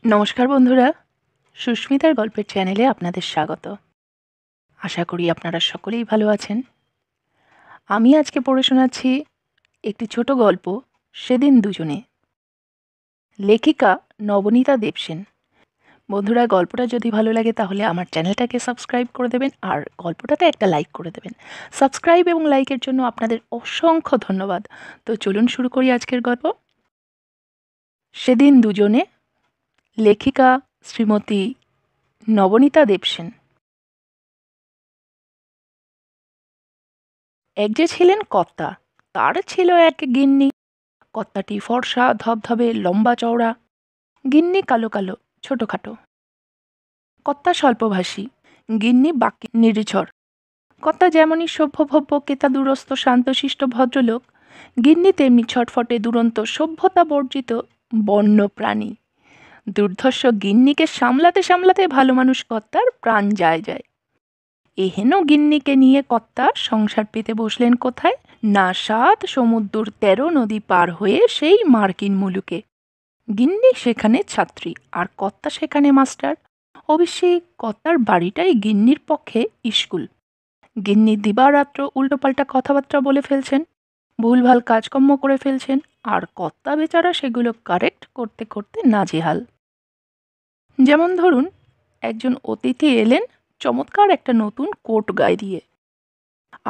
নমস্কার বন্ধুরা, সুস্মিতার গল্পের চ্যানেলে আপনাদের স্বাগত। আশা করি আপনারা সকলেই ভালো আছেন। আমি আজকে পড়ে শোনাচ্ছি একটি ছোট গল্প, সেদিন দুজনে। লেখিকা নবনীতা দেবসেন। বন্ধুরা, গল্পটা যদি ভালো লাগে তাহলে আমার চ্যানেলটাকে সাবস্ক্রাইব করে দেবেন আর গল্পটাতে একটা লাইক করে দেবেন। সাবস্ক্রাইব এবং লাইকের জন্য আপনাদের অসংখ্য ধন্যবাদ। তো চলুন শুরু করি আজকের গল্প। সেদিন দুজনে, লেখিকা শ্রীমতী নবনীতা দেবসেন। এক যে ছিলেন কর্তা, তার ছিল এক গিন্নি। কর্তাটি ফর্সা, ধবধবে, লম্বা চওড়া, গিন্নি কালো কালো, ছোটখাটো। কর্তা স্বল্পভাষী, গিন্নি বাকি নির্ঝর। কর্তা যেমনই সভ্যভব্য, কেতা দুরস্ত, শান্তশিষ্ট ভদ্রলোক, গিন্নি তেমনি ছটফটে, দুরন্ত, সভ্যতা বর্জিত বন্য প্রাণী। দুর্ধর্ষ গিন্নিকে সামলাতে সামলাতে ভালো মানুষ কর্তার প্রাণ যায় যায়। এহেন গিন্নিকে নিয়ে কর্তা সংসার পেতে বসলেন কোথায়? না ৭ সমুদ্র ১৩ নদী পার হয়ে সেই মার্কিন মুলুকে। গিন্নি সেখানে ছাত্রী আর কর্তা সেখানে মাস্টার। অবশ্যই কর্তার বাড়িটাই গিন্নির পক্ষে স্কুল। গিন্নি দিবারাত্র উল্টোপাল্টা কথাবার্তা বলে ফেলছেন, ভুলভাল কাজকর্ম করে ফেলছেন, আর কর্তা বেচারা সেগুলো কারেক্ট করতে করতে নাজেহাল। যেমন ধরুন, একজন অতিথি এলেন চমৎকার একটা নতুন কোট গায়ে দিয়ে।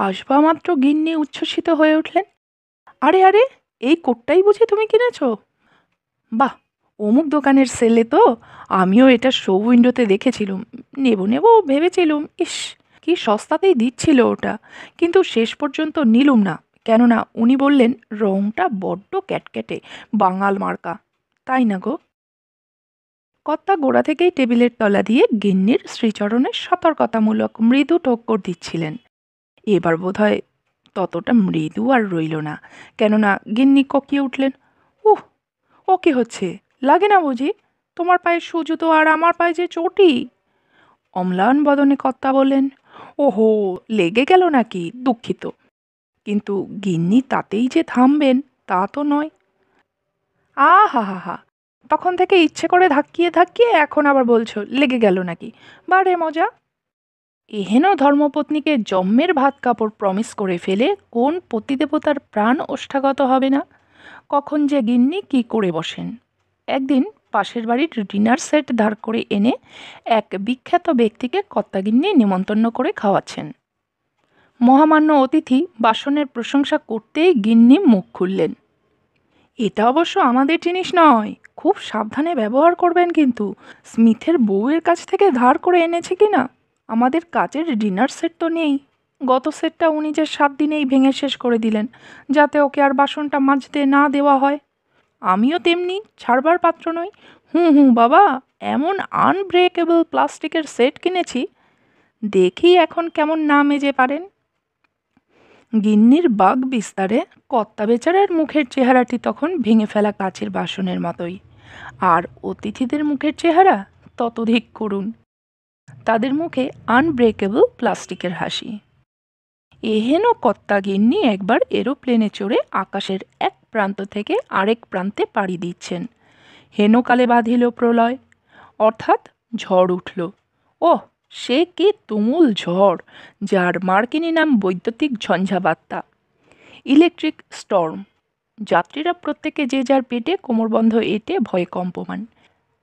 আসবা মাত্র গিন্নি উচ্ছ্বসিত হয়ে উঠলেন, আরে আরে, এই কোটটাই বুঝি তুমি কিনেছো? বাহ, অমুক দোকানের সেলে তো, আমিও এটা শো উইন্ডোতে দেখেছিলুম, নেব নেব ভেবেছিলুম, ইস কি সস্তাতেই দিচ্ছিল ওটা, কিন্তু শেষ পর্যন্ত নিলুম না, কেননা উনি বললেন রংটা বড্ড ক্যাটক্যাটে, বাঙাল মার্কা। তাই না গো? কর্তা গোড়া থেকেই টেবিলের তলা দিয়ে গিন্নির শ্রীচরণে সতর্কতামূলক মৃদু ঠক্কর দিচ্ছিলেন। এবার বোধহয় ততটা মৃদু আর রইল না, কেননা গিন্নি ককিয়ে উঠলেন, উহ, ও কি হচ্ছে, লাগে না বুঝি? তোমার পায়ে সুজুতো আর আমার পায়ে যে চটি। অম্লান বদনে কর্তা বললেন, ওহো, লেগে গেল নাকি, দুঃখিত। কিন্তু গিন্নি তাতেই যে থামবেন তা তো নয়। হা হা হা, তখন থেকে ইচ্ছে করে ধাক্কিয়ে ধাক্কিয়ে এখন আবার বলছো লেগে গেল নাকি, বারে মজা। এহেন ধর্মপত্নীকে জম্মের ভাত কাপড় প্রমিস করে ফেলে কোন পতিদেবতার প্রাণ ওষ্ঠাগত হবে না? কখন যে গিন্নি কি করে বসেন। একদিন পাশের বাড়ির ডিনার সেট ধার করে এনে এক বিখ্যাত ব্যক্তিকে কর্তাগিন্নি নিমন্ত্রণ করে খাওয়াচ্ছেন। মহামান্য অতিথি বাসনের প্রশংসা করতেই গিন্নি মুখ খুললেন, এটা অবশ্য আমাদের জিনিস নয়, খুব সাবধানে ব্যবহার করবেন কিন্তু, স্মিথের বউয়ের কাছ থেকে ধার করে এনেছে কিনা। আমাদের কাচের ডিনার সেট তো নেই, গত সেটটা উনি যে ৭ দিনেই ভেঙে শেষ করে দিলেন, যাতে ওকে আর বাসনটা মাজতে না দেওয়া হয়। আমিও তেমনি ছাড়বার পাত্র নই। হুঁ বাবা, এমন আনব্রেকেবল প্লাস্টিকের সেট কিনেছি, দেখি এখন কেমন না মেজে পারেন। গিন্নির বাগ বিস্তারে কর্তা বেচারার মুখের চেহারাটি তখন ভেঙে ফেলা কাচের বাসনের মতোই, আর অতিথিদের মুখের চেহারা ততোধিক করুণ। তাদের মুখে আনব্রেকেবল প্লাস্টিকের হাসি। এহেন কর্তা গিন্নি একবার এরোপ্লেনে চড়ে আকাশের এক প্রান্ত থেকে আরেক প্রান্তে পাড়ি দিচ্ছেন। হেনকালে বাঁধিল প্রলয়, অর্থাৎ ঝড় উঠল। ওহ, সে কি তুমুল ঝড়, যার মার্কিনী নাম বৈদ্যুতিক ঝঞ্ঝাবাত্তা, ইলেকট্রিক স্টর্ম। যাত্রীরা প্রত্যেকে যে যার পেটে কোমরবন্ধ এঁটে ভয়ে কম্পমান।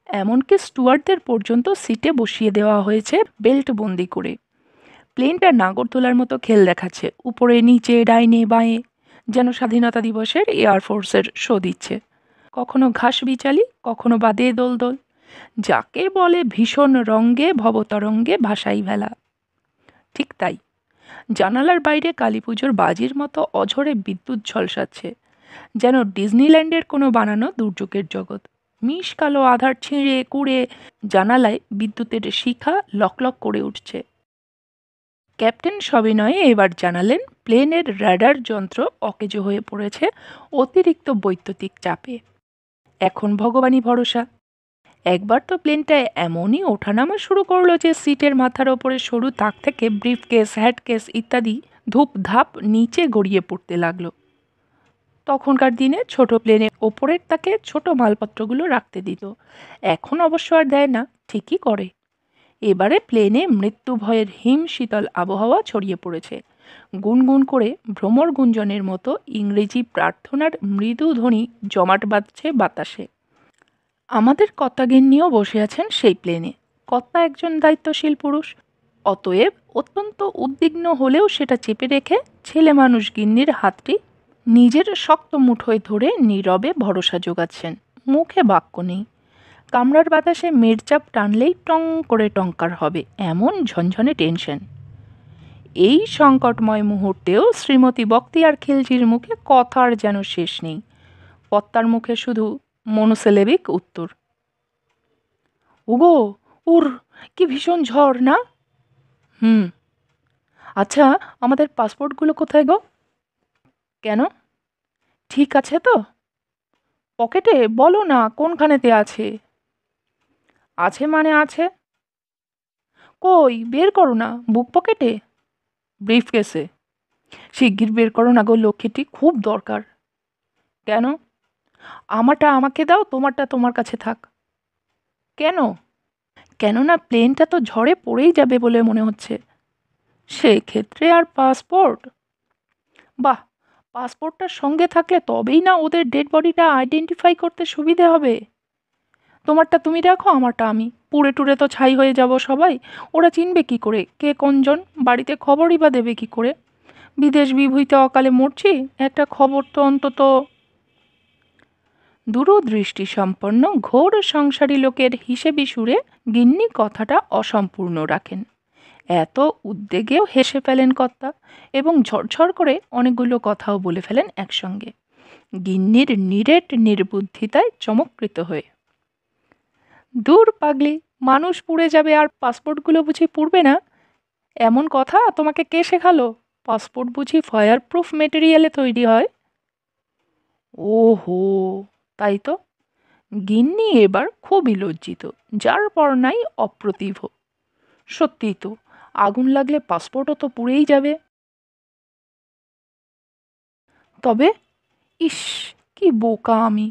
এমনকি স্টুয়ার্ডদের পর্যন্ত সিটে বসিয়ে দেওয়া হয়েছে বেল্ট বন্দি করে। প্লেনটা নাগরদোলার মতো খেল দেখাচ্ছে, উপরে নিচে ডাইনে বাঁয়ে, যেন স্বাধীনতা দিবসের এয়ারফোর্সের শো দিচ্ছে। কখনো ঘাস বিচালি, কখনো বা দে দোল, যাকে বলে ভীষণ রঙ্গে ভবতরঙ্গে ভাসাই ভেলা। ঠিক তাই, জানালার বাইরে কালী পুজোর বাজির মতো অঝরে বিদ্যুৎ ঝলসাচ্ছে, যেন ডিজনিল্যান্ডের কোনো বানানো দুর্যোগের জগৎ। মিশ কালো আধার ছিঁড়ে কুড়ে জানালায় বিদ্যুতের শিখা লকলক করে উঠছে। ক্যাপ্টেন সবিনয়ে এবার জানালেন প্লেনের র্যাডার যন্ত্র অকেজো হয়ে পড়েছে অতিরিক্ত বৈদ্যুতিক চাপে। এখন ভগবানই ভরসা। একবার তো প্লেনটা এমনই ওঠানামা শুরু করলো যে সিটের মাথার ওপরে সরু তাক থেকে ব্রিফকেস, হ্যাটকেস ইত্যাদি ধূপ ধাপ নিচে গড়িয়ে পড়তে লাগলো। তখনকার দিনে ছোট প্লেনের ওপরের তাকে ছোট মালপত্রগুলো রাখতে দিত। এখন অবশ্য আর দেয় না, ঠিকই করে। এবারে প্লেনে মৃত্যু ভয়ের হিম শীতল আবহাওয়া ছড়িয়ে পড়েছে। গুনগুন করে ভ্রমর গুঞ্জনের মতো ইংরেজি প্রার্থনার মৃদু ধ্বনি জমাট বাঁধছে বাতাসে। আমাদের কর্তাগিন্নিও বসে আছেন সেই প্লেনে। কর্তা একজন দায়িত্বশীল পুরুষ, অতএব অত্যন্ত উদ্বিগ্ন হলেও সেটা চেপে রেখে ছেলে মানুষ গিন্নির হাতটি নিজের শক্ত মুঠোয় ধরে নীরবে ভরসা জোগাচ্ছেন। মুখে বাক্য নেই। কামরার বাতাসে মেরচাপ টানলেই টং করে টঙ্কার হবে এমন ঝনঝনে টেনশন। এই সংকটময় মুহূর্তেও শ্রীমতী বখতিয়ার খিলজির মুখে কথার যেন শেষ নেই। কর্তার মুখে শুধু মনোসেলেবিক উত্তর, ওগো উর, কি ভীষণ ঝড় না? হুম। আচ্ছা, আমাদের পাসপোর্টগুলো কোথায় গো? কেন? ঠিক আছে তো? পকেটে? বলো না কোনখানেতে আছে। আছে মানে আছে। কই বের করো না। বুক পকেটে? ব্রিফ কেসে। শিগগির বের করো না গো লক্ষ্মীটি, খুব দরকার। কেন? আমারটা আমাকে দাও, তোমারটা তোমার কাছে থাক। কেন? কেননা প্লেনটা তো ঝড়ে পড়েই যাবে বলে মনে হচ্ছে। সেক্ষেত্রে আর পাসপোর্ট? বাহ, পাসপোর্টটার সঙ্গে থাকলে তবেই না ওদের ডেড বডিটা আইডেন্টিফাই করতে সুবিধে হবে। তোমারটা তুমি রাখো, আমারটা আমি। পুড়ে টুড়ে তো ছাই হয়ে যাব সবাই। ওরা চিনবে কি করে কে কোনজন? বাড়িতে খবরই বা দেবে কি করে? বিদেশ বিভূতিতে অকালে মরছি, একটা খবর তো অন্তত। দূরদৃষ্টি সম্পন্ন ঘোর সংসারী লোকের হিসেবি সুরে গিন্নি কথাটা অসম্পূর্ণ রাখেন। এত উদ্বেগেও হেসে ফেলেন কর্তা এবং ঝরঝর করে অনেকগুলো কথাও বলে ফেলেন একসঙ্গে, গিন্নির নিরেট নির্বুদ্ধিতায় চমৎকৃত হয়ে। দূর পাগলি, মানুষ পুড়ে যাবে আর পাসপোর্টগুলো বুঝি পুড়বে না? এমন কথা তোমাকে কে শেখালো? পাসপোর্ট বুঝি ফায়ার প্রুফ মেটেরিয়ালে তৈরি হয়? ওহো, তাই তো। গিন্নি এবার খুবই লজ্জিত, যার পর নাই অপ্রতিভ। সত্যিই তো, আগুন লাগলে পাসপোর্টও তো পুড়েই যাবে। তবে ইস, কি বোকা আমি।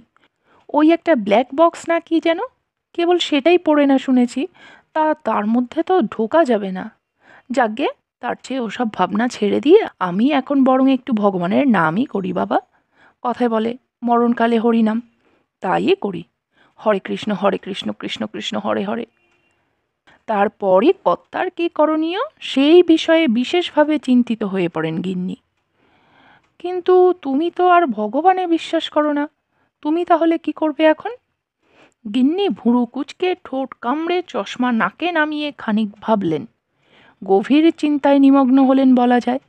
ওই একটা ব্ল্যাক বক্স না কি যেন, কেবল সেটাই পড়ে না শুনেছি। তার মধ্যে তো ঢোকা যাবে না। যাকগে, তার চেয়ে ওসব ভাবনা ছেড়ে দিয়ে আমি এখন বরং একটু ভগবানের নামই করি বাবা। কথায় বলে মরণকালে হরিনাম, তাই করি। হরে কৃষ্ণ কৃষ্ণ কৃষ্ণ হরে হরে। তারপরই কর্তার কী করণীয় সেই বিষয়ে বিশেষভাবে চিন্তিত হয়ে পড়েন গিন্নি। কিন্তু তুমি তো আর ভগবানে বিশ্বাস করো না, তুমি তাহলে কি করবে এখন? গিন্নি ভুরু কুঁচকে ঠোঁট কামড়ে চশমা নাকে নামিয়ে খানিক ভাবলেন। গভীর চিন্তায় নিমগ্ন হলেন বলা যায়।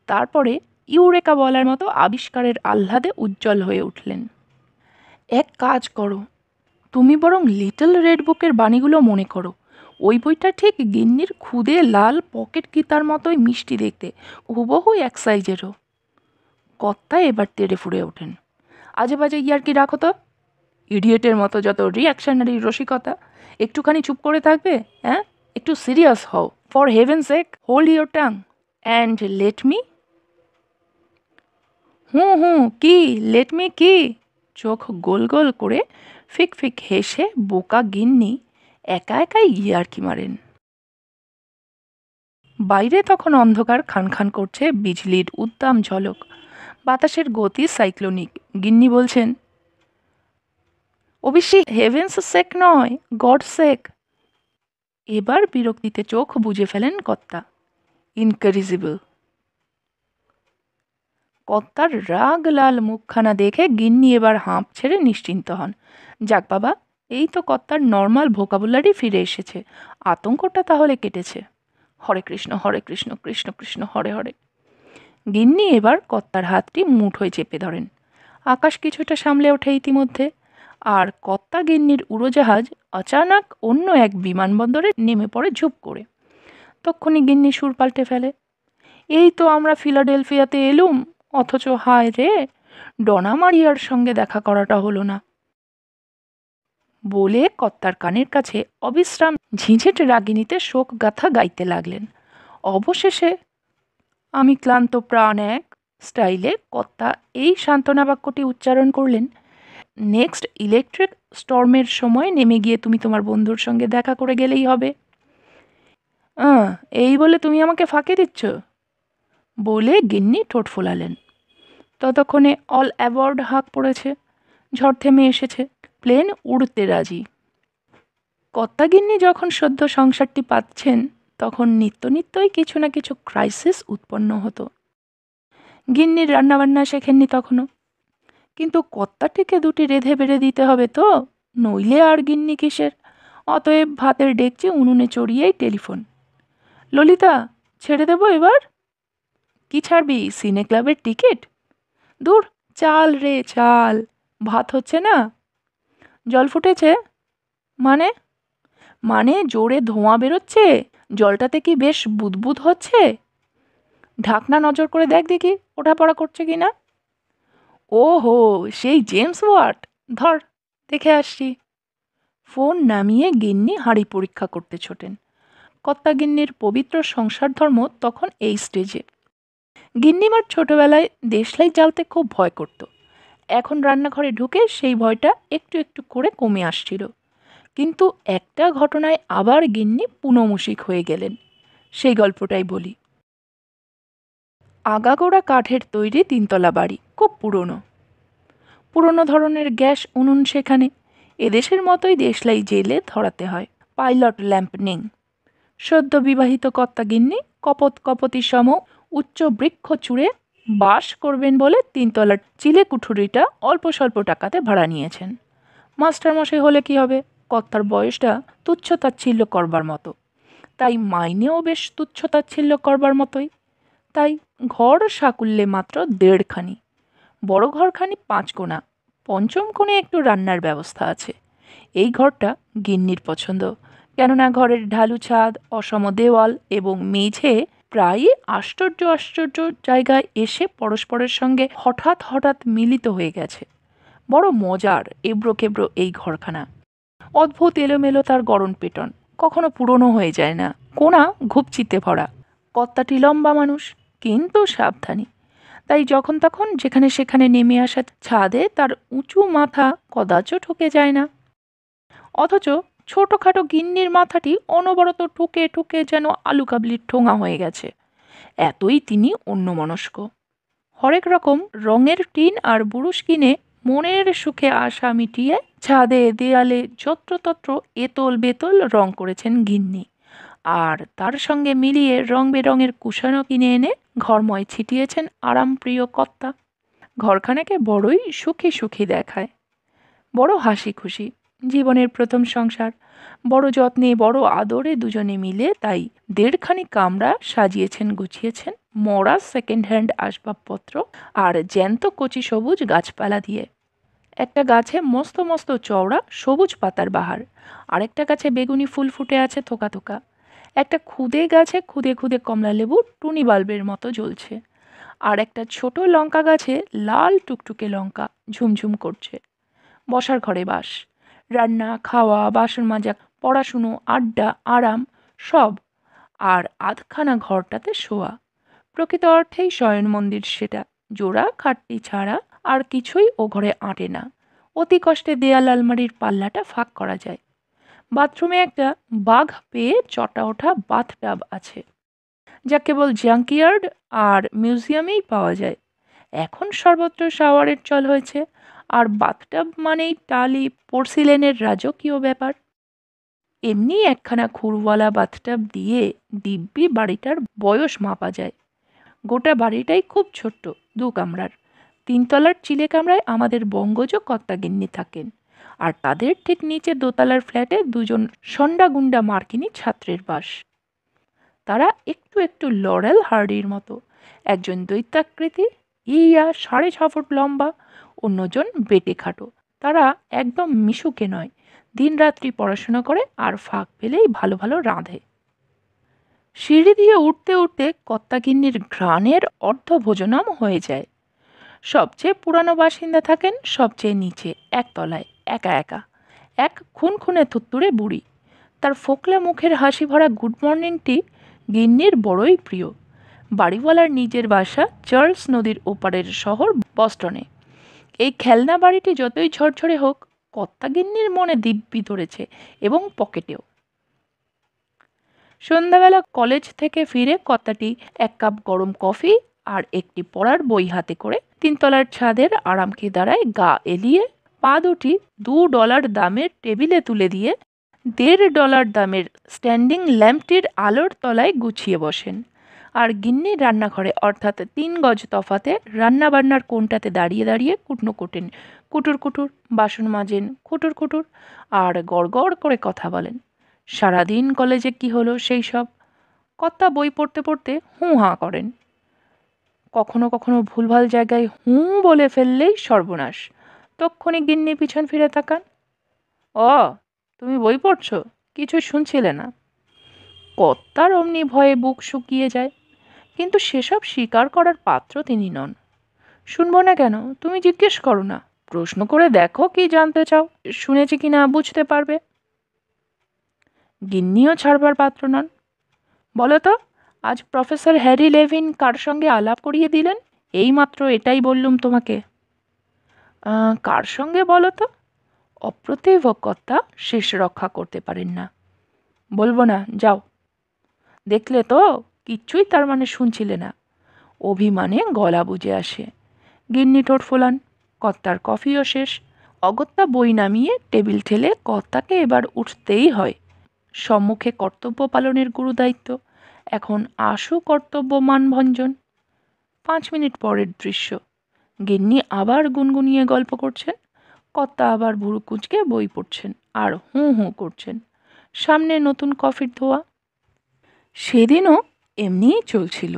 তারপরে ইউরেকা বলার মতো আবিষ্কারের আহ্লাদে উজ্জ্বল হয়ে উঠলেন। এক কাজ করো, তুমি বরং লিটল রেড বুকের বাণীগুলো মনে করো। ওই বইটা ঠিক গিন্নির খুদে লাল পকেট গীতার মতোই মিষ্টি দেখতে, হুবহু এক সাইজেরও। কর্তা এবার তেড়ে ফুঁড়ে ওঠেন। আজে বাজে ইয়ার্কি রাখো তো। ইডিয়েটের মতো যত রিয়াকশনারি রসিকতা। একটুখানি চুপ করে থাকবে? হ্যাঁ, একটু সিরিয়াস হও। For heaven sake hold your tongue and let me. হুঁ কি? লেট মি কি? চোখ গোল গোল করে ফিক ফিক হেসে বোকা গিন্নি একা একাই ইয়ার্কি মারেন। বাইরে তখন অন্ধকার খান খান করছে বিজলির উদ্দাম ঝলক, বাতাসের গতি সাইক্লোনিক। গিন্নি বলছেন, অবশ্যই হেভেন্স সেক নয়, গড সেক। এবার বিরক্তিতে চোখ বুজে ফেলেন কর্তা। ইনকারিজিবল। কর্তার রাগ লাল মুখখানা দেখে গিন্নি এবার হাঁপ ছেড়ে নিশ্চিন্ত হন। যাক বাবা, এই তো কর্তার নর্মাল ভোকাবুলারি ফিরে এসেছে, আতঙ্কটা তাহলে কেটেছে। হরে কৃষ্ণ কৃষ্ণ কৃষ্ণ হরে হরে। গিন্নি এবার কর্তার হাতটি মুঠোয় চেপে ধরেন। আকাশ কিছুটা সামলে ওঠে ইতিমধ্যে, আর কর্তা গিন্নির উড়োজাহাজ অচানক অন্য এক বিমানবন্দরে নেমে পড়ে ঝুপ করে। তক্ষুনি গিন্নি সুর পাল্টে ফেলে, এই তো আমরা ফিলাডেলফিয়াতে এলুম, অথচ হায় রে, ডনা মারিয়ার সঙ্গে দেখা করাটা হলো না। বলে কর্তার কানের কাছে অবিশ্রাম ঝিঝেট রাগিনীতে শোক গাথা গাইতে লাগলেন। অবশেষে আমি ক্লান্ত প্রাণ এক স্টাইলে কর্তা এই সান্ত্বনা বাক্যটি উচ্চারণ করলেন, নেক্সট ইলেকট্রিক স্টর্মের সময় নেমে গিয়ে তুমি তোমার বন্ধুর সঙ্গে দেখা করে গেলেই হবে। এই বলে তুমি আমাকে ফাঁকি দিচ্ছ? বলে গিন্নি ঠোঁট ফোলালেন। ততক্ষণে অল অ্যাওয়ার্ড হাঁক পড়েছে, ঝড় থেমে এসেছে, প্লেন উড়তে রাজি। কর্তাগিন্নি যখন সদ্য সংসারটি পাচ্ছেন তখন নিত্যই কিছু না কিছু ক্রাইসিস উৎপন্ন হতো। গিন্নির রান্নাবান্না শেখেননি তখনও, কিন্তু কর্তাটিকে দুটি রেঁধে বেড়ে দিতে হবে তো, নইলে আর গিন্নি কিসের। অতএব ভাতের ডেকচি উনুনে চড়িয়েই টেলিফোন। ললিতা, ছেড়ে দেবো এবার? কি ছাড়বি, সিনে ক্লাবের টিকিট? দূর, চাল রে চাল, ভাত হচ্ছে না? জল ফুটেছে? মানে? মানে জোরে ধোঁয়া বেরোচ্ছে, জলটাতে কি বেশ বুদবুদ হচ্ছে? ঢাকনা নজর করে দেখ দেখি ওঠাপড়া করছে কি না। ওহো, সেই জেমস ওয়াট, ধর দেখে আসছি। ফোন নামিয়ে গিন্নি হাঁড়ি পরীক্ষা করতে ছোটেন। কর্তাগিন্নির পবিত্র সংসার ধর্ম তখন এই স্টেজে। গিন্নিমার ছোটবেলায় দেশলাই জ্বালতে খুব ভয় করত। এখন রান্নাঘরে ঢুকে সেই ভয়টা একটু একটু করে কমে আসছিল। কিন্তু একটা ঘটনায় আবার গিন্নি পুনমুষিক হয়ে গেলেন। সেই গল্পটাই বলি। আগাগোড়া কাঠের তৈরি 3তলা বাড়ি, খুব পুরনো ধরনের গ্যাস উনুন সেখানে। এদেশের মতোই দেশলাই জেলে ধরাতে হয়, পাইলট ল্যাম্প নেই। সদ্য বিবাহিত কর্তাগিন্নি কপতি সম উচ্চ বৃক্ষ চূড়ে বাস করবেন বলে 3তলার চিলে কুঠুরিটা অল্প স্বল্প টাকাতে ভাড়া নিয়েছেন। মাস্টারমশাই হলে কি হবে, কর্তার বয়সটা তুচ্ছ-তাচ্ছিল্য করবার মতো, তাই মাইনেও বেশ তুচ্ছ-তাচ্ছিল্য করবার মতোই। তাই ঘর সাকুল্যে মাত্র 1.5 খানি। বড় ঘরখানি 5 কোণা, পঞ্চম কোণে একটু রান্নার ব্যবস্থা আছে। এই ঘরটা গিন্নির পছন্দ, কেননা ঘরের ঢালু ছাদ, অসম দেওয়াল এবং মেঝে প্রায়ই আশ্চর্য জায়গায় এসে পরস্পরের সঙ্গে হঠাৎ মিলিত হয়ে গেছে। বড় মজার এবড়ো খেবড়ো এই ঘরখানা। অদ্ভুত এলোমেলো তার গড়ন পেটন, কখনো পুরনো হয়ে যায় না, কোণা ঘুপচিতে ভরা। কর্তাটি লম্বা মানুষ, কিন্তু সাবধানী, তাই যখন তখন যেখানে সেখানে নেমে আসা ছাদে তার উঁচু মাথা কদাচ ঠুকে যায় না। অথচ ছোটখাটো গিন্নির মাথাটি অনবরত ঠুকে যেন আলু কাবলির ঠোঙা হয়ে গেছে, এতই তিনি অন্যমনস্ক। হরেক রকম রঙের টিন আর বুরুশ কিনে মনের সুখে আশা মিটিয়ে ছাদে দেয়ালে যত্রতত্র এতল বেতল রং করেছেন গিন্নি, আর তার সঙ্গে মিলিয়ে রং বেরঙের কুশনও কিনে এনে ঘরময় ছিটিয়েছেন আরামপ্রিয় কর্তা। ঘরখানাকে বড়ই সুখী দেখায়, বড় হাসি খুশি, জীবনের প্রথম সংসার, বড় যত্নে বড় আদরে দুজনে মিলে তাই 1.5 খানি কামরা সাজিয়েছেন গুছিয়েছেন মরা সেকেন্ড হ্যান্ড আসবাবপত্র আর জ্যান্ত কচি সবুজ গাছপালা দিয়ে। একটা গাছে মস্ত চওড়া সবুজ পাতার বাহার, আরেকটা গাছে বেগুনি ফুল ফুটে আছে থোকা। একটা খুদে গাছে খুদে কমলা লেবু টুনি বাল্বের মতো জ্বলছে, আর একটা ছোট লঙ্কা গাছে লাল টুকটুকে লঙ্কা ঝুমঝুম করছে। বসার ঘরে বাস, রান্না খাওয়া, বাসন মাজা, পড়াশুনো, আড্ডা, আরাম সব, আর আধখানা ঘরটাতে শোয়া। প্রকৃত অর্থেই শয়ন মন্দির সেটা, জোড়া খাটটি ছাড়া আর কিছুই ও ঘরে আঁটে না। অতি কষ্টে দেয়াল আলমারির পাল্লাটা ফাঁক করা যায়। বাথরুমে একটা বাঘ পেয়ে চটা ওঠা বাথটাব আছে, যা কেবল জাঙ্কিয়ার্ড আর মিউজিয়ামেই পাওয়া যায়। এখন সর্বত্র শাওয়ারের চল হয়েছে, আর বাথটাব মানেই টালি পোর্সিলেনের রাজকীয় ব্যাপার। এমনি একখানা খুরওয়ালা বাথটাব দিয়ে দিব্যি বাড়িটার বয়স মাপা যায়। গোটা বাড়িটাই খুব ছোট্ট, 2 কামরার। 3তলার চিলে কামরায় আমাদের বঙ্গজ কর্তাগিন্নি থাকেন, আর তাদের ঠিক নিচে দোতলার ফ্ল্যাটে 2জন সন্ডাগুন্ডা মার্কিনী ছাত্রের বাস। তারা একটু লরেল হার্ডির মতো, একজন দৈত্যাকৃতি, ইয়া 6.5 ফুট লম্বা, অন্যজন বেটে খাটো। তারা একদম মিশুকে নয়, দিনরাত্রি পড়াশোনা করে আর ফাঁক পেলেই ভালো রাঁধে। সিঁড়ি দিয়ে উঠতে কর্তাগিন্নির ঘ্রাণের অর্ধভোজনম হয়ে যায়। সবচেয়ে পুরানো বাসিন্দা থাকেন সবচেয়ে নিচে একতলায়, একা এক খুনখুনে থুত্তুরে বুড়ি। তার ফোকলা মুখের হাসি ভরা গুড মর্নিংটি গিন্নির বড়ই প্রিয়। বাড়িওয়ালার নিজের বাসা চার্লস নদীর ওপারের শহর বস্টনে। এই খেলনা বাড়িটি যতই ঝরঝরে হোক, কর্তাগিন্নির মনে দিব্যি ধরেছে এবং পকেটেও। সন্ধ্যাবেলা কলেজ থেকে ফিরে কর্তাটি এক কাপ গরম কফি আর একটি পড়ার বই হাতে করে তিনতলার ছাদের আরামকে দাঁড়ায় গা এলিয়ে পা দুটি $2 দামের টেবিলে তুলে দিয়ে $1.5 দামের স্ট্যান্ডিং ল্যাম্পটির আলোর তলায় গুছিয়ে বসেন। আর গিন্নি রান্নাঘরে অর্থাৎ 3 গজ তফাতে রান্নাবান্নার কোণটাতে দাঁড়িয়ে দাঁড়িয়ে কুটনো কোটেন, কুটুর কুটুর বাসন মাজেন, খুটুর খুটুর আর গড়গড় করে কথা বলেন। সারাদিন কলেজে কি হলো সেই সব। কর্তা বই পড়তে পড়তে হুঁ হাঁ করেন। কখনো কখনো ভুলভাল জায়গায় হুঁ বলে ফেললেই সর্বনাশ। তক্ষুনি গিন্নি পিছন ফিরে তাকান। ও, তুমি বই পড়ছো? কিছু শুনছিলে না? কর্তার অমনি ভয়ে বুক শুকিয়ে যায়, কিন্তু সেসব স্বীকার করার পাত্র তিনি নন। শুনবো না কেন? তুমি জিজ্ঞেস করো না, প্রশ্ন করে দেখো কি জানতে চাও, শুনেছি কিনা বুঝতে পারবে। গিন্নিও ছাড়বার পাত্র নন। বলো তো, আজ প্রফেসর হ্যারি লেভিন কার সঙ্গে আলাপ করিয়ে দিলেন? এইমাত্র এটাই বললুম তোমাকে। কার সঙ্গে বলো তো? অপ্রতিভ কর্তা শেষ রক্ষা করতে পারেন না। বলবো না, যাও। দেখলে তো, কিচ্ছুই তার মানে শুনছিলে না। অভিমানে গলা বুজে আসে। গিন্নি ঠোঁট ফোলান। কর্তার কফিও শেষ। অগত্যা বই নামিয়ে টেবিল ঠেলে কর্তাকে এবার উঠতেই হয়। সম্মুখে কর্তব্য পালনের গুরুদায়িত্ব। এখন আশু কর্তব্য মানভঞ্জন। 5 মিনিট পরের দৃশ্য। গিন্নি আবার গুনগুনিয়ে গল্প করছেন, কর্তা আবার ভুরু কুঁচকে বই পড়ছেন আর হুঁ হুঁ করছেন। সামনে নতুন কফির ধোয়া। সেদিনও এমনিই চলছিল।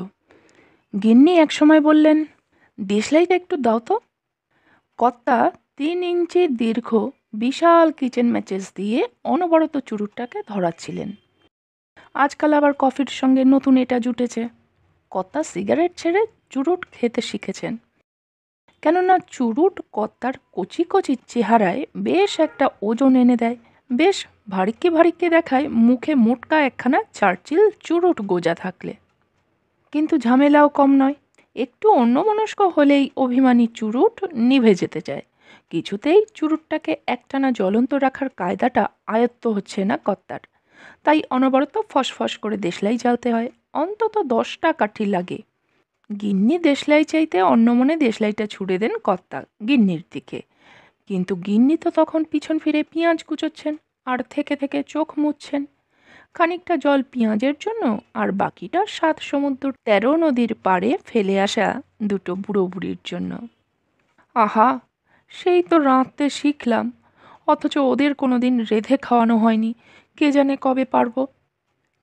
গিন্নি একসময় বললেন, দেশলাইটা একটু দাও তো। কর্তা 3 ইঞ্চি দীর্ঘ বিশাল কিচেন ম্যাচেস দিয়ে অনবরত চুরুটটাকে ধরাচ্ছিলেন। আজকাল আবার কফির সঙ্গে নতুন এটা জুটেছে। কর্তা সিগারেট ছেড়ে চুরুট খেতে শিখেছেন। কেননা চুরুট কর্তার কচি কচি চেহারায় বেশ একটা ওজন এনে দেয়। বেশ ভারিক্কি ভারিক্কি দেখায় মুখে মোটকা একখানা চার্চিল চুরুট গোজা থাকলে। কিন্তু ঝামেলাও কম নয়। একটু অন্যমনস্ক হলেই অভিমানী চুরুট নিভে যেতে চায়। কিছুতেই চুরুটটাকে একটানা জ্বলন্ত রাখার কায়দাটা আয়ত্ত হচ্ছে না কর্তার। তাই অনবরত ফসফস করে দেশলাই জ্বালতে হয়। অন্তত 10টা কাঠি লাগে। গিন্নি দেশলাই চাইতে অন্যমনে দেশলাইটা ছুড়ে দেন কর্তা গিন্নির দিকে। কিন্তু গিন্নি তো তখন পিছন ফিরে পেঁয়াজ কুচোচ্ছেন আর থেকে থেকে চোখ মুছছেন। খানিকটা জল পেঁয়াজের জন্য আর বাকিটা 7 সমুদ্র 13 নদীর পাড়ে ফেলে আসা দুটো বুড়ো বুড়ির জন্য। আহা, সেই তো রাঁধতে শিখলাম, অথচ ওদের কোনোদিন রেঁধে খাওয়ানো হয়নি। কে জানে কবে পারবো।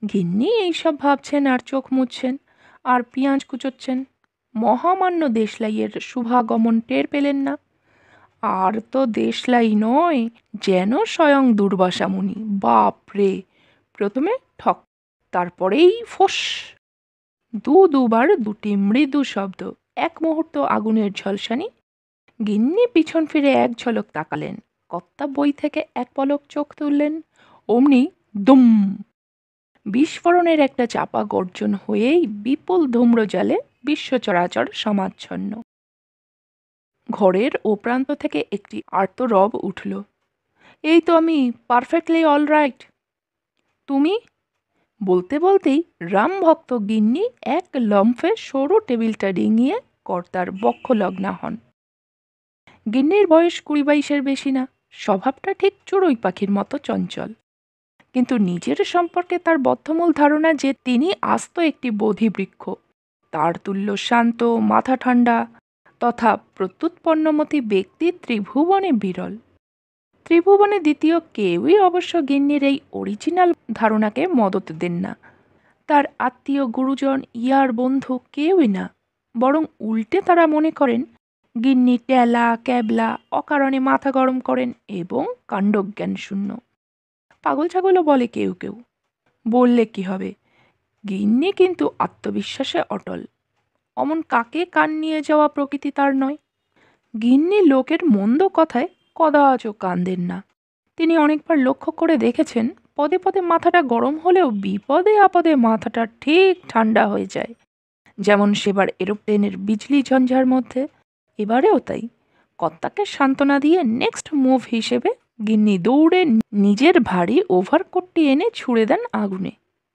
গিন্নি এইসব ভাবছেন আর চোখ মুছছেন আর পেঁয়াজ কুচোচ্ছেন। মহামান্য দেশলাইয়ের শুভাগমন টের পেলেন না। আর তো দেশলাই নয়, যেন স্বয়ং দুর্বাসা মুনি। বাপরে! প্রথমে ঠক, তারপরেই ফোঁস। দুবার দুটি মৃদু শব্দ, এক মুহূর্ত আগুনের ঝলসানি। গিন্নি পিছন ফিরে এক ঝলক তাকালেন। কর্তা বই থেকে এক পলক চোখ তুললেন। অমনি দুম! বিস্ফোরণের একটা চাপা গর্জন হয়েই বিপুল ধূম্রজালে বিশ্ব চরাচর সমাচ্ছন্ন। ঘরের ও প্রান্ত থেকে একটি আর্তরব উঠল। এই তো আমি পারফেক্টলি অল রাইট। তুমি? বলতে বলতেই রামভক্ত গিন্নি এক লম্ফে সরু টেবিলটা ডিঙিয়ে কর্তার বক্ষ লগ্না হন। গিন্নির বয়স 20-22-এর বেশি না। স্বভাবটা ঠিক চড়ুই পাখির মতো চঞ্চল। কিন্তু নিজের সম্পর্কে তার বদ্ধমূল ধারণা যে তিনি আস্ত একটি বোধিবৃক্ষ। তার তুল্য শান্ত, মাথা ঠান্ডা তথা প্রত্যুৎপন্নমতি ব্যক্তি ত্রিভুবনে বিরল। ত্রিভুবনে দ্বিতীয় কেউই অবশ্য গিন্নির এই অরিজিনাল ধারণাকে মদত দেন না। তার আত্মীয়, গুরুজন, ইয়ার বন্ধু কেউই না। বরং উল্টে তারা মনে করেন গিন্নি ট্যালা ক্যাবলা, অকারণে মাথা গরম করেন এবং কাণ্ডজ্ঞান শূন্য। পাগল ছাগলও বলে কেউ কেউ। বললে কি হবে, গিন্নি কিন্তু আত্মবিশ্বাসে অটল। অমন কাকে কান নিয়ে যাওয়া প্রকৃতি তার নয়। গিন্নি লোকের মন্দ কথায় কদাচও কান দেন না। তিনি অনেকবার লক্ষ্য করে দেখেছেন, পদে পদে মাথাটা গরম হলেও বিপদে আপদে মাথাটা ঠিক ঠান্ডা হয়ে যায়। যেমন সেবার এরোপ্লেনের বিজলি ঝঞ্ঝার মধ্যে, এবারেও তাই। কর্তাকে সান্ত্বনা দিয়ে নেক্সট মুভ হিসেবে গিন্নি দৌড়ে নিজের ভারী ওভারকোটটি এনে ছুঁড়ে দেন আগুনে।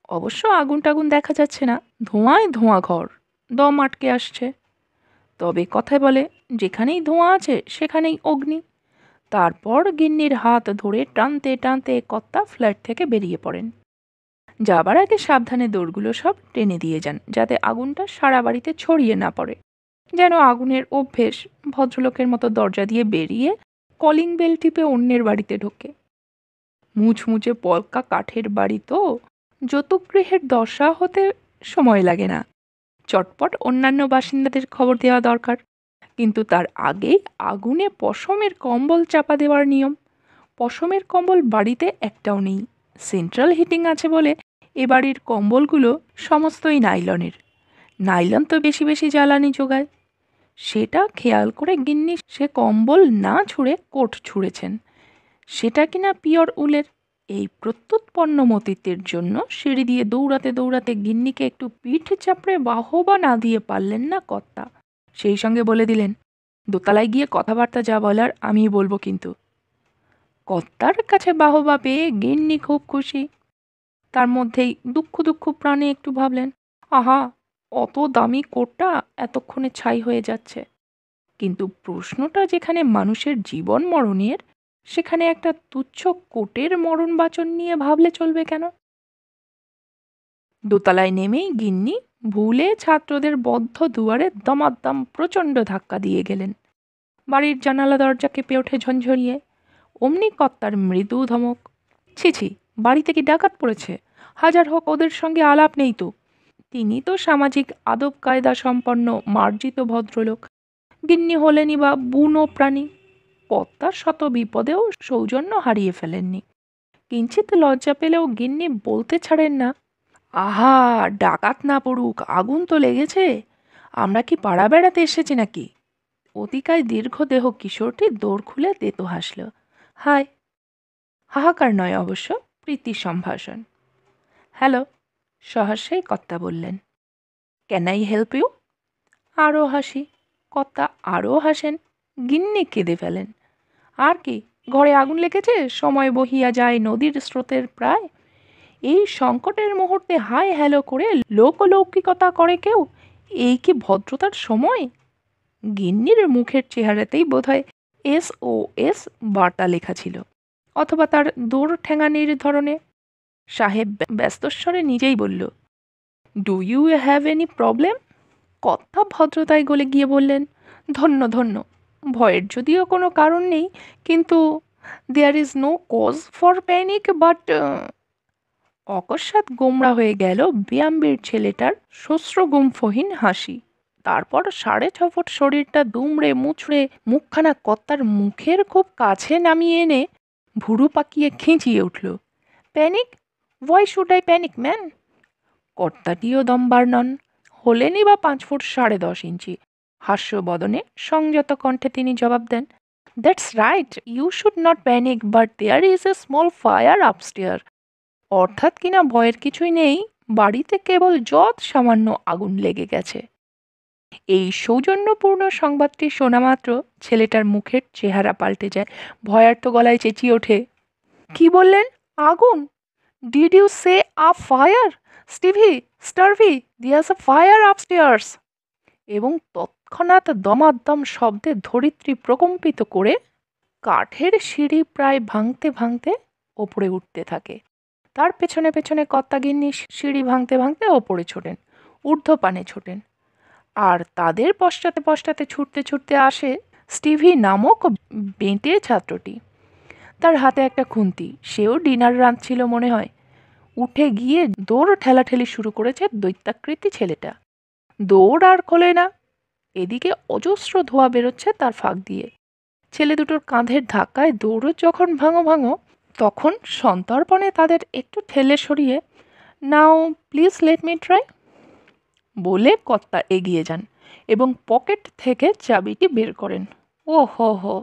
অবশ্য আগুন টাগুন দেখা যাচ্ছে না, ধোঁয়ায় ধোঁয়া ঘর, দম আটকে আসছে। তবে কথায় বলে, যেখানেই ধোঁয়া আছে সেখানেই অগ্নি। তারপর গিন্নির হাত ধরে টানতে টানতে কর্তা ফ্ল্যাট থেকে বেরিয়ে পড়েন। যাবার আগে সাবধানে দৌড়গুলো সব টেনে দিয়ে যান, যাতে আগুনটা সারা বাড়িতে ছড়িয়ে না পড়ে। যেন আগুনের অভ্যেস, ভদ্রলোকের মতো দরজা দিয়ে বেরিয়ে কলিং বেল টিপে অন্যের বাড়িতে ঢোকে। মুচমুচে পলকা কাঠের বাড়ি তো, যতগৃহের দশা হতে সময় লাগে না। চটপট অন্যান্য বাসিন্দাদের খবর দেওয়া দরকার, কিন্তু তার আগেই আগুনে পশমের কম্বল চাপা দেওয়ার নিয়ম। পশমের কম্বল বাড়িতে একটাও নেই। সেন্ট্রাল হিটিং আছে বলে এ বাড়ির কম্বলগুলো সমস্তই নাইলনের। নাইলন তো বেশি বেশি জ্বালানি যোগায়। সেটা খেয়াল করে গিন্নি সে কম্বল না ছুঁড়ে কোট ছুঁড়েছেন, সেটা কিনা পিওর উলের। এই প্রত্যুৎপন্ন মতিত্বের জন্য সিঁড়ি দিয়ে দৌড়াতে দৌড়াতে গিন্নিকে একটু পিঠ চাপড়ে বাহবা না দিয়ে পারলেন না কর্তা। সেই সঙ্গে বলে দিলেন, দোতলায় গিয়ে কথাবার্তা যা বলার আমি বলবো কিন্তু। কর্তার কাছে বাহবা পেয়ে গিন্নি খুব খুশি। তার মধ্যেই দুঃখ দুঃখ প্রাণে একটু ভাবলেন, আহা, অত দামি কোটটা এতক্ষণে ছাই হয়ে যাচ্ছে। কিন্তু প্রশ্নটা যেখানে মানুষের জীবন মরণের, সেখানে একটা তুচ্ছ কোটের মরণ বাচন নিয়ে ভাবলে চলবে কেন? দোতলায় নেমেই গিন্নি ভুলে ছাত্রদের বদ্ধ দুয়ারে দমাদ্দম প্রচণ্ড ধাক্কা দিয়ে গেলেন। বাড়ির জানালা দরজা কেঁপে ওঠে ঝনঝরিয়ে। অমনি কর্তার মৃদু ধমক, ছি ছি, বাড়িতে কি ডাকাত পড়েছে? হাজার হোক ওদের সঙ্গে আলাপ নেই তো। তিনি তো সামাজিক আদব কায়দা সম্পন্ন মার্জিত ভদ্রলোক, গিন্নি হলেনই বা বুনো প্রাণী। কর্তার শত বিপদেও সৌজন্য হারিয়ে ফেলেননি। কিঞ্চিত লজ্জা পেলেও গিন্নি বলতে ছাড়েন না, আহা, ডাকাত না পড়ুক, আগুন তো লেগেছে। আমরা কি পাড়া বেড়াতে এসেছি নাকি? অতিকায় দীর্ঘদেহ কিশোরটি দৌড় খুলে তেতো হাসল। হায়! হাহাকার নয় অবশ্য, প্রীতি সম্ভাষণ। হ্যালো, সহসাই কর্তা বললেন। Can I help you? আরও হাসি। কর্তা আরও হাসেন। গিন্নি কেঁদে ফেলেন। আর কি, ঘরে আগুন লেগেছে, সময় বহিয়া যায় নদীর স্রোতের প্রায়। এই সংকটের মুহূর্তে হাই হ্যালো করে লোকলৌকিকতা করে কেউ, এই কি ভদ্রতার সময়? গিন্নির মুখের চেহারাতেই বোধহয় SOS বার্তা লেখা ছিল, অথবা তার দৌড় ঠেঙানির ধরনে। সাহেব ব্যস্তস্বরে নিজেই বলল, do you have any problem? কর্তা ভদ্রতায় গলে গিয়ে বললেন, ধন্য ধন্য, ভয়ের যদিও কোনো কারণ নেই, কিন্তু there is no cause for panic, but. অকস্মাৎ গোমড়া হয়ে গেল ব্যায়ামবীর ছেলেটার শ্বশ্রগুম্ফহীন হাসি। তারপর 6.5 ফুট শরীরটা দুমড়ে মুচড়ে মুখখানা কর্তার মুখের খুব কাছে নামিয়ে এনে ভুরু পাকিয়ে খিঁচিয়ে উঠল, panic? Why should I panic, man? কর্তাটিও দমবার নন, হলেনই বা 5 ফুট 10.5 ইঞ্চি। হাস্যবদনে সংযত কণ্ঠে তিনি জবাব দেন, that's right, you should not panic, but there is a small fire upstair. অর্থাৎ কিনা ভয়ের কিছুই নেই, বাড়িতে কেবল যৎ সামান্য আগুন লেগে গেছে। এই সৌজন্যপূর্ণ সংবাদটি শোনা মাত্র ছেলেটার মুখের চেহারা পাল্টে যায়। ভয়ার্থ গলায় চেঁচিয়ে ওঠে, কি বললেন? আগুন? Did you say a fire? Stevie, Stevie, there's a fire upstairs. এবং তৎক্ষণাৎ দমাদ্দম শব্দে ধরিত্রী প্রকম্পিত করে কাঠের সিঁড়ি প্রায় ভাঙতে ভাঙতে ওপরে উঠতে থাকে। তার পেছনে পেছনে কর্তা গিন্নি সিঁড়ি ভাঙতে ভাঙতে ওপরে ছোটেন, ঊর্ধ্বপানে ছোটেন। আর তাদের পশ্চাতে পশ্চাতে ছুটতে ছুটতে আসে স্টিভি নামক বেঁটে ছাত্রটি। তার হাতে একটা খুন্তি, সেও ডিনার রাঁধছিল মনে হয়। উঠে গিয়ে দৌড় ঠেলাঠেলি শুরু করেছে দৈত্যাকৃতি ছেলেটা। দৌড় আর খোলে না। এদিকে অজস্র ধোঁয়া বেরোচ্ছে তার ফাঁক দিয়ে। ছেলে দুটোর কাঁধের ধাক্কায় দৌড় যখন ভাঙো ভাঙো, তখন সন্তর্পণে তাদের একটু ঠেলে সরিয়ে, নাও প্লিজ লেট মি ট্রাই বলে কর্তা এগিয়ে যান এবং পকেট থেকে চাবিটি বের করেন। ও হো হো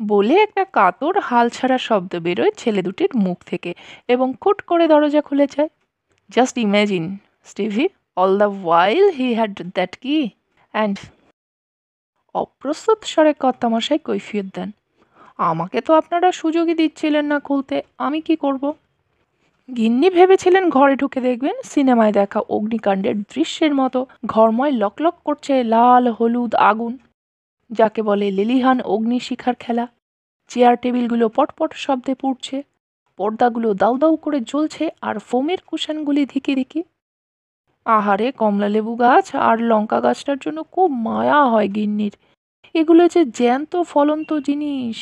বলে একটা কাতর হাল ছাড়া শব্দ বেরোয় ছেলে দুটির মুখ থেকে এবং খুট করে দরজা খুলে যায়। Just imagine, Stevie, All the while he had that key. And অপ্রস্তুত স্বরে কর্তামশাই কৈফিয়ত দেন, আমাকে তো আপনারা সুযোগই দিচ্ছিলেন না খুলতে, আমি কি করব? গিন্নি ভেবেছিলেন ঘরে ঢুকে দেখবেন সিনেমায় দেখা অগ্নিকাণ্ডের দৃশ্যের মতো ঘরময় লকলক করছে লাল হলুদ আগুন, যাকে বলে লেলিহান অগ্নিশিখার খেলা। চেয়ার টেবিলগুলো পটপট শব্দে পুড়ছে, পর্দাগুলো দাউ দাউ করে জ্বলছে, আর ফোমের কুশনগুলি ধিকি ধিকি। আহারে, কমলালেবু গাছ আর লঙ্কা গাছটার জন্য খুব মায়া হয় গিন্নির। এগুলো যে জ্যান্ত ফলন্ত জিনিস।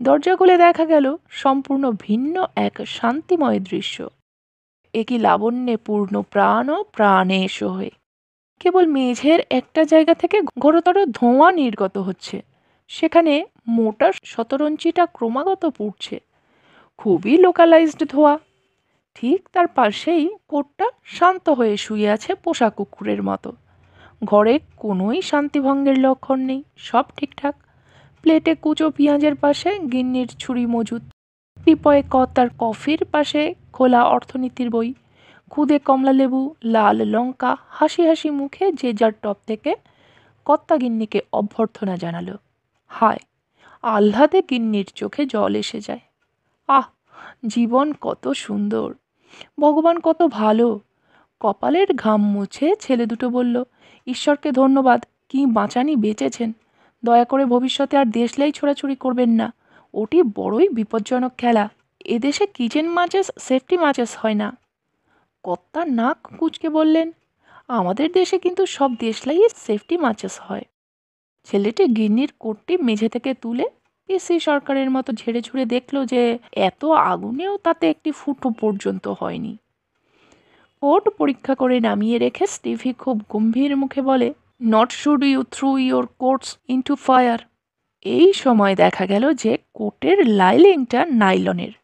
দরজা খুলে দেখা গেল সম্পূর্ণ ভিন্ন এক শান্তিময় দৃশ্য। একই লাবণ্যে পূর্ণ প্রাণ ও প্রাণেশ হয়ে কেবল মেঝের একটা জায়গা থেকে ঘোরতর ধোঁয়া নির্গত হচ্ছে, সেখানে মোটা শতরঞ্চিটা ক্রমাগত পুড়ছে, খুবই লোকালাইজড ধোঁয়া। ঠিক তার পাশেই কোটটা শান্ত হয়ে শুয়ে আছে পোষা কুকুরের মতো। ঘরে কোনোই শান্তিভঙ্গের লক্ষণ নেই, সব ঠিকঠাক। প্লেটে কুচো পেঁয়াজের পাশে গিন্নির ছুরি মজুত, টিপয়ে কর্তার কফির পাশে খোলা অর্থনীতির বই, খুদে কমলালেবু, লাল লঙ্কা, হাসি হাসি মুখে যে যার টপ থেকে কর্তা গিন্নিকে অভ্যর্থনা জানালো। হায়, আহ্লাদে গিন্নির চোখে জল এসে যায়। আহ, জীবন কত সুন্দর, ভগবান কত ভালো। কপালের ঘাম মুছে ছেলে দুটো বলল, ঈশ্বরকে ধন্যবাদ, কি বাঁচানি বেঁচেছেন। দয়া করে ভবিষ্যতে আর দেশলাই ছোড়াছুড়ি করবেন না, ওটি বড়ই বিপজ্জনক খেলা। এদেশে কিচেন মাচেস সেফটি মাচেস হয় না। কর্তা নাক কুঁচকে বললেন, আমাদের দেশে কিন্তু সব দেশলাই সেফটি মাচেস হয়। ছেলেটি গিন্নির কোটটি মেঝে থেকে তুলে পিসি সরকারের মতো ঝেড়ে ঝুড়ে দেখল যে এত আগুনেও তাতে একটি ফুটো পর্যন্ত হয়নি। কোট পরীক্ষা করে নামিয়ে রেখে স্টিভি খুব গম্ভীর মুখে বলে, not should you through your coats into fire. এই সময় দেখা গেল যে কোটের লাইলিংটা নাইলনের।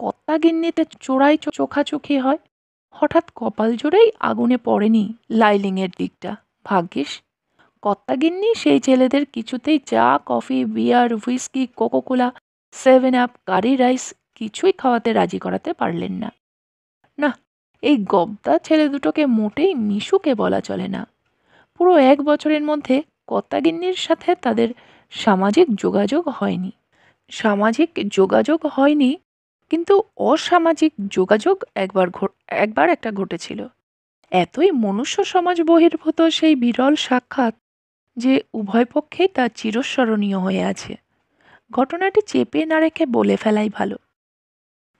কর্তা গিন্নিতে চোরাই চোখাচোখি হয়। হঠাৎ কপাল জোরেই আগুনে পড়েনি লাইলিংয়ের দিকটা, ভাগ্যিস। কর্তা গিন্নি সেই ছেলেদের কিছুতেই চা, coffee, beer, whisky, Coca Cola, 7 up, curry rice কিছুই খাওয়াতে রাজি করাতে পারলেন না। না, এই গবদা ছেলে দুটোকে মোটেই মিশুকে বলা চলে না। পুরো 1 বছরের মধ্যে কর্তাগিন্নির সাথে তাদের সামাজিক যোগাযোগ হয়নি। সামাজিক যোগাযোগ হয়নি, কিন্তু অসামাজিক যোগাযোগ একবার একটা ঘটেছিল। এতই মনুষ্য সমাজ বহির্ভূত সেই বিরল সাক্ষাৎ যে উভয় পক্ষেই তা চিরস্মরণীয় হয়ে আছে। ঘটনাটি চেপে না রেখে বলে ফেলাই ভালো।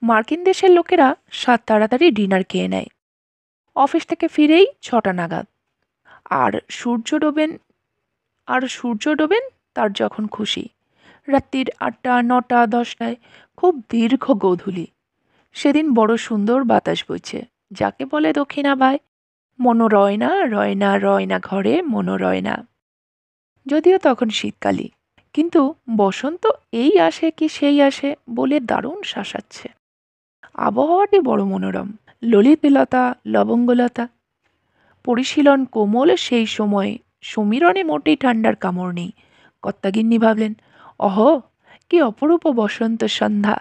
মার্কিন দেশের লোকেরা তাড়াতাড়ি ডিনার খেয়ে নেয়, অফিস থেকে ফিরেই 6টা নাগাদ। আর সূর্য ডোবেন তার যখন খুশি, রাত্রির 8টা, 9টা, 10টায়, খুব দীর্ঘ গোধূলি। সেদিন বড় সুন্দর বাতাস বইছে, যাকে বলে দক্ষিণাবায়। মনো রয় না, রয় না, রয় না ঘরে মনো রয় না। যদিও তখন শীতকালই, কিন্তু বসন্ত এই আসে কি সেই আসে বলে দারুণ শাসাচ্ছে। আবহাওয়াটি বড় মনোরম, ললিতলতা, লবঙ্গলতা পরিশীলন কোমল। সেই সময় সমীরণে মোটেই ঠান্ডার কামড় নেই। কর্তাগিন্নি ভাবলেন, অহ, কি অপরূপ বসন্ত সন্ধ্যা।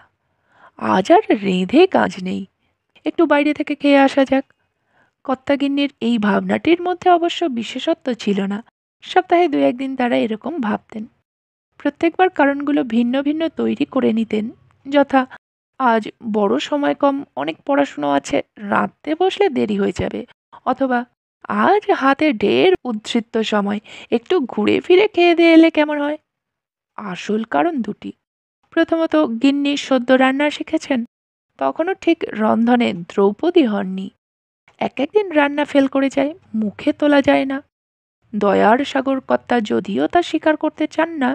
আজ আর রেঁধে কাজ নেই, একটু বাইরে থেকে খেয়ে আসা যাক। কর্তাগিন্নির এই ভাবনাটির মধ্যে অবশ্য বিশেষত্ব ছিল না। সপ্তাহে 2-1 দিন তারা এরকম ভাবতেন। প্রত্যেকবার কারণগুলো ভিন্ন ভিন্ন তৈরি করে নিতেন, যথা আজ বড় সময় কম, অনেক পড়াশুনো আছে, রাঁধতে বসলে দেরি হয়ে যাবে, অথবা আজ হাতে ঢের উদ্ধৃত্ত সময়, একটু ঘুরে ফিরে খেয়ে দিয়ে এলে কেমন হয়। আসল কারণ দুটি। প্রথমত, গিন্নি সদ্য রান্না শিখেছেন, তখনও ঠিক রন্ধনে দ্রৌপদী হননি। একদিন রান্না ফেল করে যায়, মুখে তোলা যায় না। দয়ার সাগর কর্তা যদিও তা স্বীকার করতে চান না,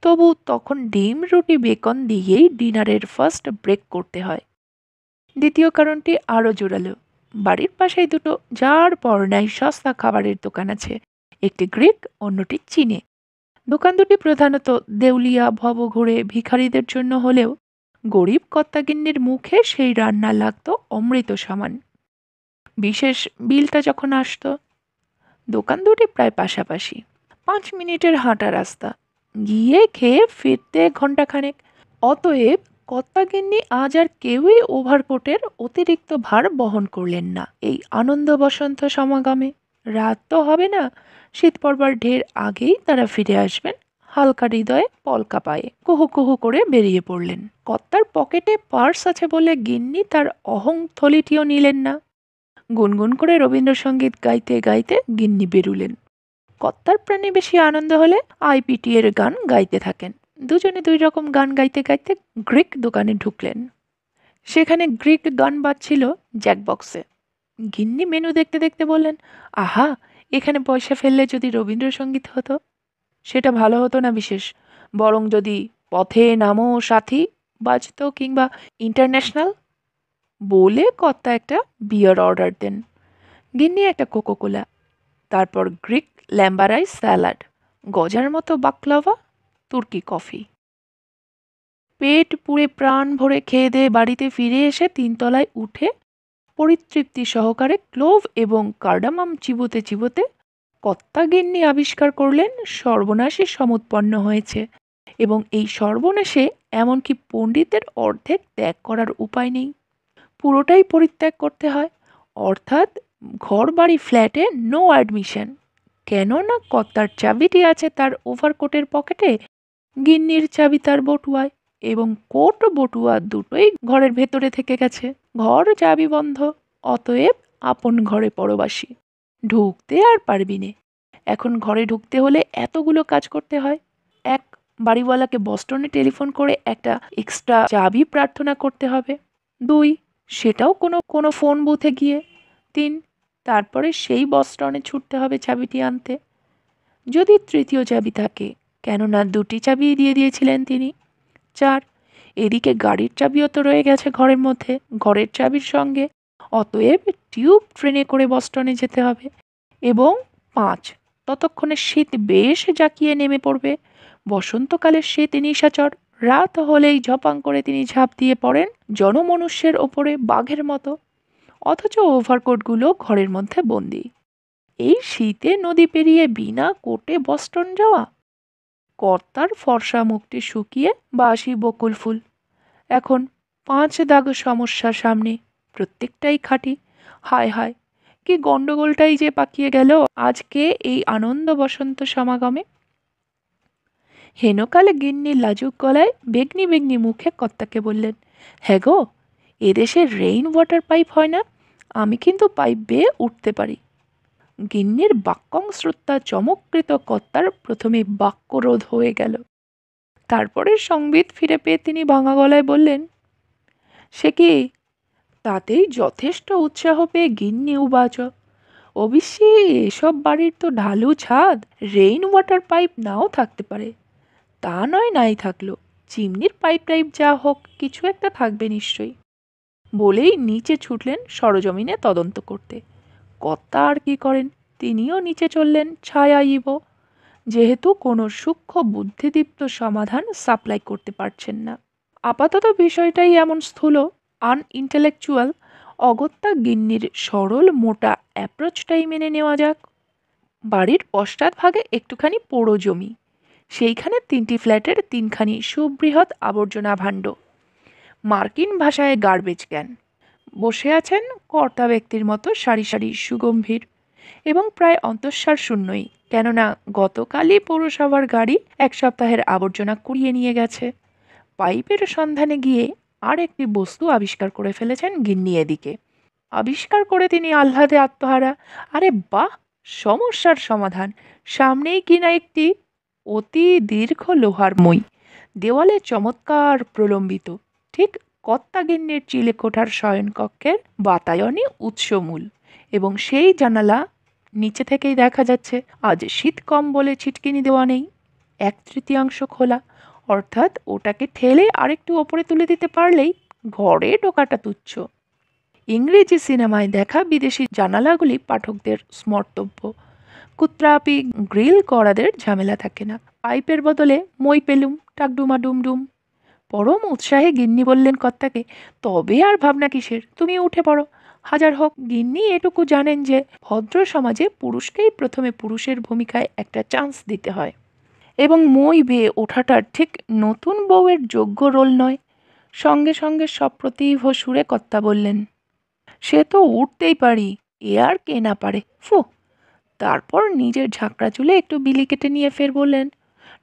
তবু তখন ডিম, রুটি, বেকন দিয়েই ডিনারের ফার্স্ট ব্রেক করতে হয়। দ্বিতীয় কারণটি আরও জোরালো। বাড়ির পাশেই দুটো যার পর নাই সস্তা খাবারের দোকান আছে, একটি গ্রিক, অন্যটি চীনে। দোকান দুটি প্রধানত দেউলিয়া ভবঘুরে ভিখারিদের জন্য হলেও গরিব কর্তাগিন্নির মুখে সেই রান্না লাগতো অমৃত সমান। বিশেষ বিলটা যখন আসতো, দোকান দুটি প্রায় পাশাপাশি, 5 মিনিটের হাঁটা রাস্তা, গিয়ে খেয়ে ফিরতে ঘণ্টাখানেক। অতএব কর্তাগিন্নি আজ আর কেউই ওভারকোটের অতিরিক্ত ভার বহন করলেন না এই আনন্দ বসন্ত সমাগমে। রাত তো হবে না, শীত পড়বার ঢের আগেই তারা ফিরে আসবেন হালকা হৃদয়ে পলকা পায়ে। কুহু কুহু করে বেরিয়ে পড়লেন। কর্তার পকেটে পার্স আছে বলে গিন্নি তার অহং থলিটিও নিলেন না। গুনগুন করে রবীন্দ্রসঙ্গীত গাইতে গাইতে গিন্নি বেরুলেন। কর্তার প্রাণে বেশি আনন্দ হলে আইপিটি এর গান গাইতে থাকেন। দুজনে দুই রকম গান গাইতে গাইতে গ্রিক দোকানে ঢুকলেন। সেখানে গ্রিক গান বাজছিল জ্যাকবক্সে। গিন্নি মেনু দেখতে দেখতে বললেন, আহা, এখানে পয়সা ফেললে যদি রবীন্দ্রসঙ্গীত হতো সেটা ভালো হতো না বিশেষ, বরং যদি পথে নামো সাথী বাজতো কিংবা ইন্টারন্যাশনাল। বলে কর্তা একটা বিয়ার অর্ডার দেন, গিন্নি একটা কোকোকোলা, তারপর গ্রিক ল্যাম্বারাইস স্যালাড, গজার মতো বাকলাভা, তুর্কি কফি। পেট পুড়ে প্রাণ ভরে খেয়ে দিয়ে বাড়িতে ফিরে এসে তিনতলায় উঠে পরিতৃপ্তি সহকারে ক্লোভ এবং কার্ডামাম চিবোতে চিবোতে কর্তাগিন্নি আবিষ্কার করলেন সর্বনাশী সমুৎপন্ন হয়েছে এবং এই সর্বনাশে এমনকি পণ্ডিতের অর্ধেক ত্যাগ করার উপায় নেই, পুরোটাই পরিত্যাগ করতে হয়, অর্থাৎ ঘর বাড়ি ফ্ল্যাটে নো অ্যাডমিশন। কেননা কর্তার চাবিটি আছে তার ওভারকোটের পকেটে, গিন্নির চাবি তার বটুয়ায়, এবং কোট বটুয়া দুটোই ঘরের ভেতরে থেকে গেছে। ঘর চাবি বন্ধ, অতএব আপন ঘরে পরবাসী, ঢুকতে আর পারবি নে। এখন ঘরে ঢুকতে হলে এতগুলো কাজ করতে হয়। এক, বাড়িওয়ালাকে বস্টনে টেলিফোন করে একটা এক্সট্রা চাবি প্রার্থনা করতে হবে। দুই, সেটাও কোনো কোনো ফোন বুথে গিয়ে। তিন, তারপরে সেই বস্টনে ছুটতে হবে চাবিটি আনতে, যদি তৃতীয় চাবি থাকে, কেননা দুটি চাবি দিয়ে দিয়েছিলেন তিনি। চার, এদিকে গাড়ির চাবিও তো রয়ে গেছে ঘরের মধ্যে, ঘরের চাবির সঙ্গে, অতএব টিউব ট্রেনে করে বস্টনে যেতে হবে। এবং পাঁচ, ততক্ষণে শীত বেশ জাঁকিয়ে নেমে পড়বে, বসন্তকালের শীত নিশাচর, রাত হলেই ঝপাং করে তিনি ঝাঁপ দিয়ে পড়েন জনমনুষ্যের ওপরে বাঘের মতো, অথচ ওভারকোটগুলো ঘরের মধ্যে বন্দি। এই শীতে নদী পেরিয়ে বিনা কোটে বস্টন যাওয়া। কর্তার ফর্সা মুখটি শুকিয়ে বাসি বকুল ফুল। এখন 5 দাগ সমস্যার সামনে, প্রত্যেকটাই খাঁটি। হায় হায়, কি গন্ডগোলটাই যে পাকিয়ে গেল আজকে এই আনন্দ বসন্ত সমাগমে। হেনকালে গিন্নি লাজুক গলায় বেগনি বেগনি মুখে কর্তাকে বললেন, হ্যাঁ গো, এদেশে রেইন ওয়াটার পাইপ হয় না, আমি কিন্তু পাইপ বেয়ে উঠতে পারি। গিন্নির বাক্যং শ্রদ্ধা চমৎকৃত কর্তার প্রথমে বাক্যরোধ হয়ে গেল। তারপরে সংবিত ফিরে পেয়ে তিনি ভাঙা গলায় বললেন, সে কি? তাতেই যথেষ্ট উৎসাহ পেয়ে গিন্নি উবাচ, অবশ্যই এসব বাড়ির তো ঢালু ছাদ, রেইন ওয়াটার পাইপ নাও থাকতে পারে, তা নয় নাই থাকলো, চিমনির পাইপ টাইপ যা হোক কিছু একটা থাকবে নিশ্চয়ই। বলেই নিচে ছুটলেন সরজমিনে তদন্ত করতে। কর্তা আর কি করেন, তিনিও নিচে চললেন ছায়াইব, যেহেতু কোনো সূক্ষ্ম বুদ্ধিদীপ্ত সমাধান সাপ্লাই করতে পারছেন না। আপাতত বিষয়টাই এমন স্থূল, আনইন্টেলেকচুয়াল, অগত্যা গিন্নির সরল মোটা অ্যাপ্রোচটাই মেনে নেওয়া যাক। বাড়ির পশ্চাৎ ভাগে একটুখানি পোড়ো জমি, সেইখানে 3টি ফ্ল্যাটের 3খানি সুবৃহৎ আবর্জনা ভাণ্ড, মার্কিন ভাষায় গার্বেজ ক্যান। বসে আছেন কর্তা ব্যক্তির মতো সারি সারি সুগম্ভীর এবং প্রায় অন্তঃসার শূন্যই, কেননা গতকালই পৌরসভার গাড়ি 1 সপ্তাহের আবর্জনা কুড়িয়ে নিয়ে গেছে। পাইপের সন্ধানে গিয়ে আর একটি বস্তু আবিষ্কার করে ফেলেছেন গিন্নি এদিকে। আবিষ্কার করে তিনি আহ্লাদে আত্মহারা, আরে বাহ, সমস্যার সমাধান! সামনেই কিনা একটি অতি দীর্ঘ লোহার মই, দেওয়ালে চমৎকার প্রলম্বিত, ঠিক কর্তাগিন্নির চিলেকোঠার শয়নকক্ষের বাতায়নে উৎসমূল, এবং সেই জানালা নিচে থেকেই দেখা যাচ্ছে আজ শীত কম বলে ছিটকিনি দেওয়া নেই, 1/3 খোলা, অর্থাৎ ওটাকে ঠেলে আরেকটু ওপরে তুলে দিতে পারলেই ঘরে ঢোকাটা তুচ্ছ। ইংরেজি সিনেমায় দেখা বিদেশি জানালাগুলি পাঠকদের স্মর্তব্য, কুত্রাপি গ্রিল করাদের ঝামেলা থাকে না। পাইপের বদলে মই পেলুম, টাকডুমা ডুমডুম। পরম উৎসাহে গিন্নি বললেন কর্তাকে, তবে আর ভাবনা কিসের, তুমি উঠে পড়ো। হাজার হোক গিন্নি এটুকু জানেন যে ভদ্র সমাজে পুরুষকেই প্রথমে পুরুষের ভূমিকায় একটা চান্স দিতে হয়, এবং মই বেয়ে ওঠাটা ঠিক নতুন বউয়ের যোগ্য রোল নয়। সঙ্গে সঙ্গে সপ্রতিভ সুরে কর্তা বললেন, সে তো উঠতেই পারি, এ আর কে না পারে, ফু। তারপর নিজের ঝাঁকড়া চুলে একটু বিলি কেটে নিয়ে ফের বললেন,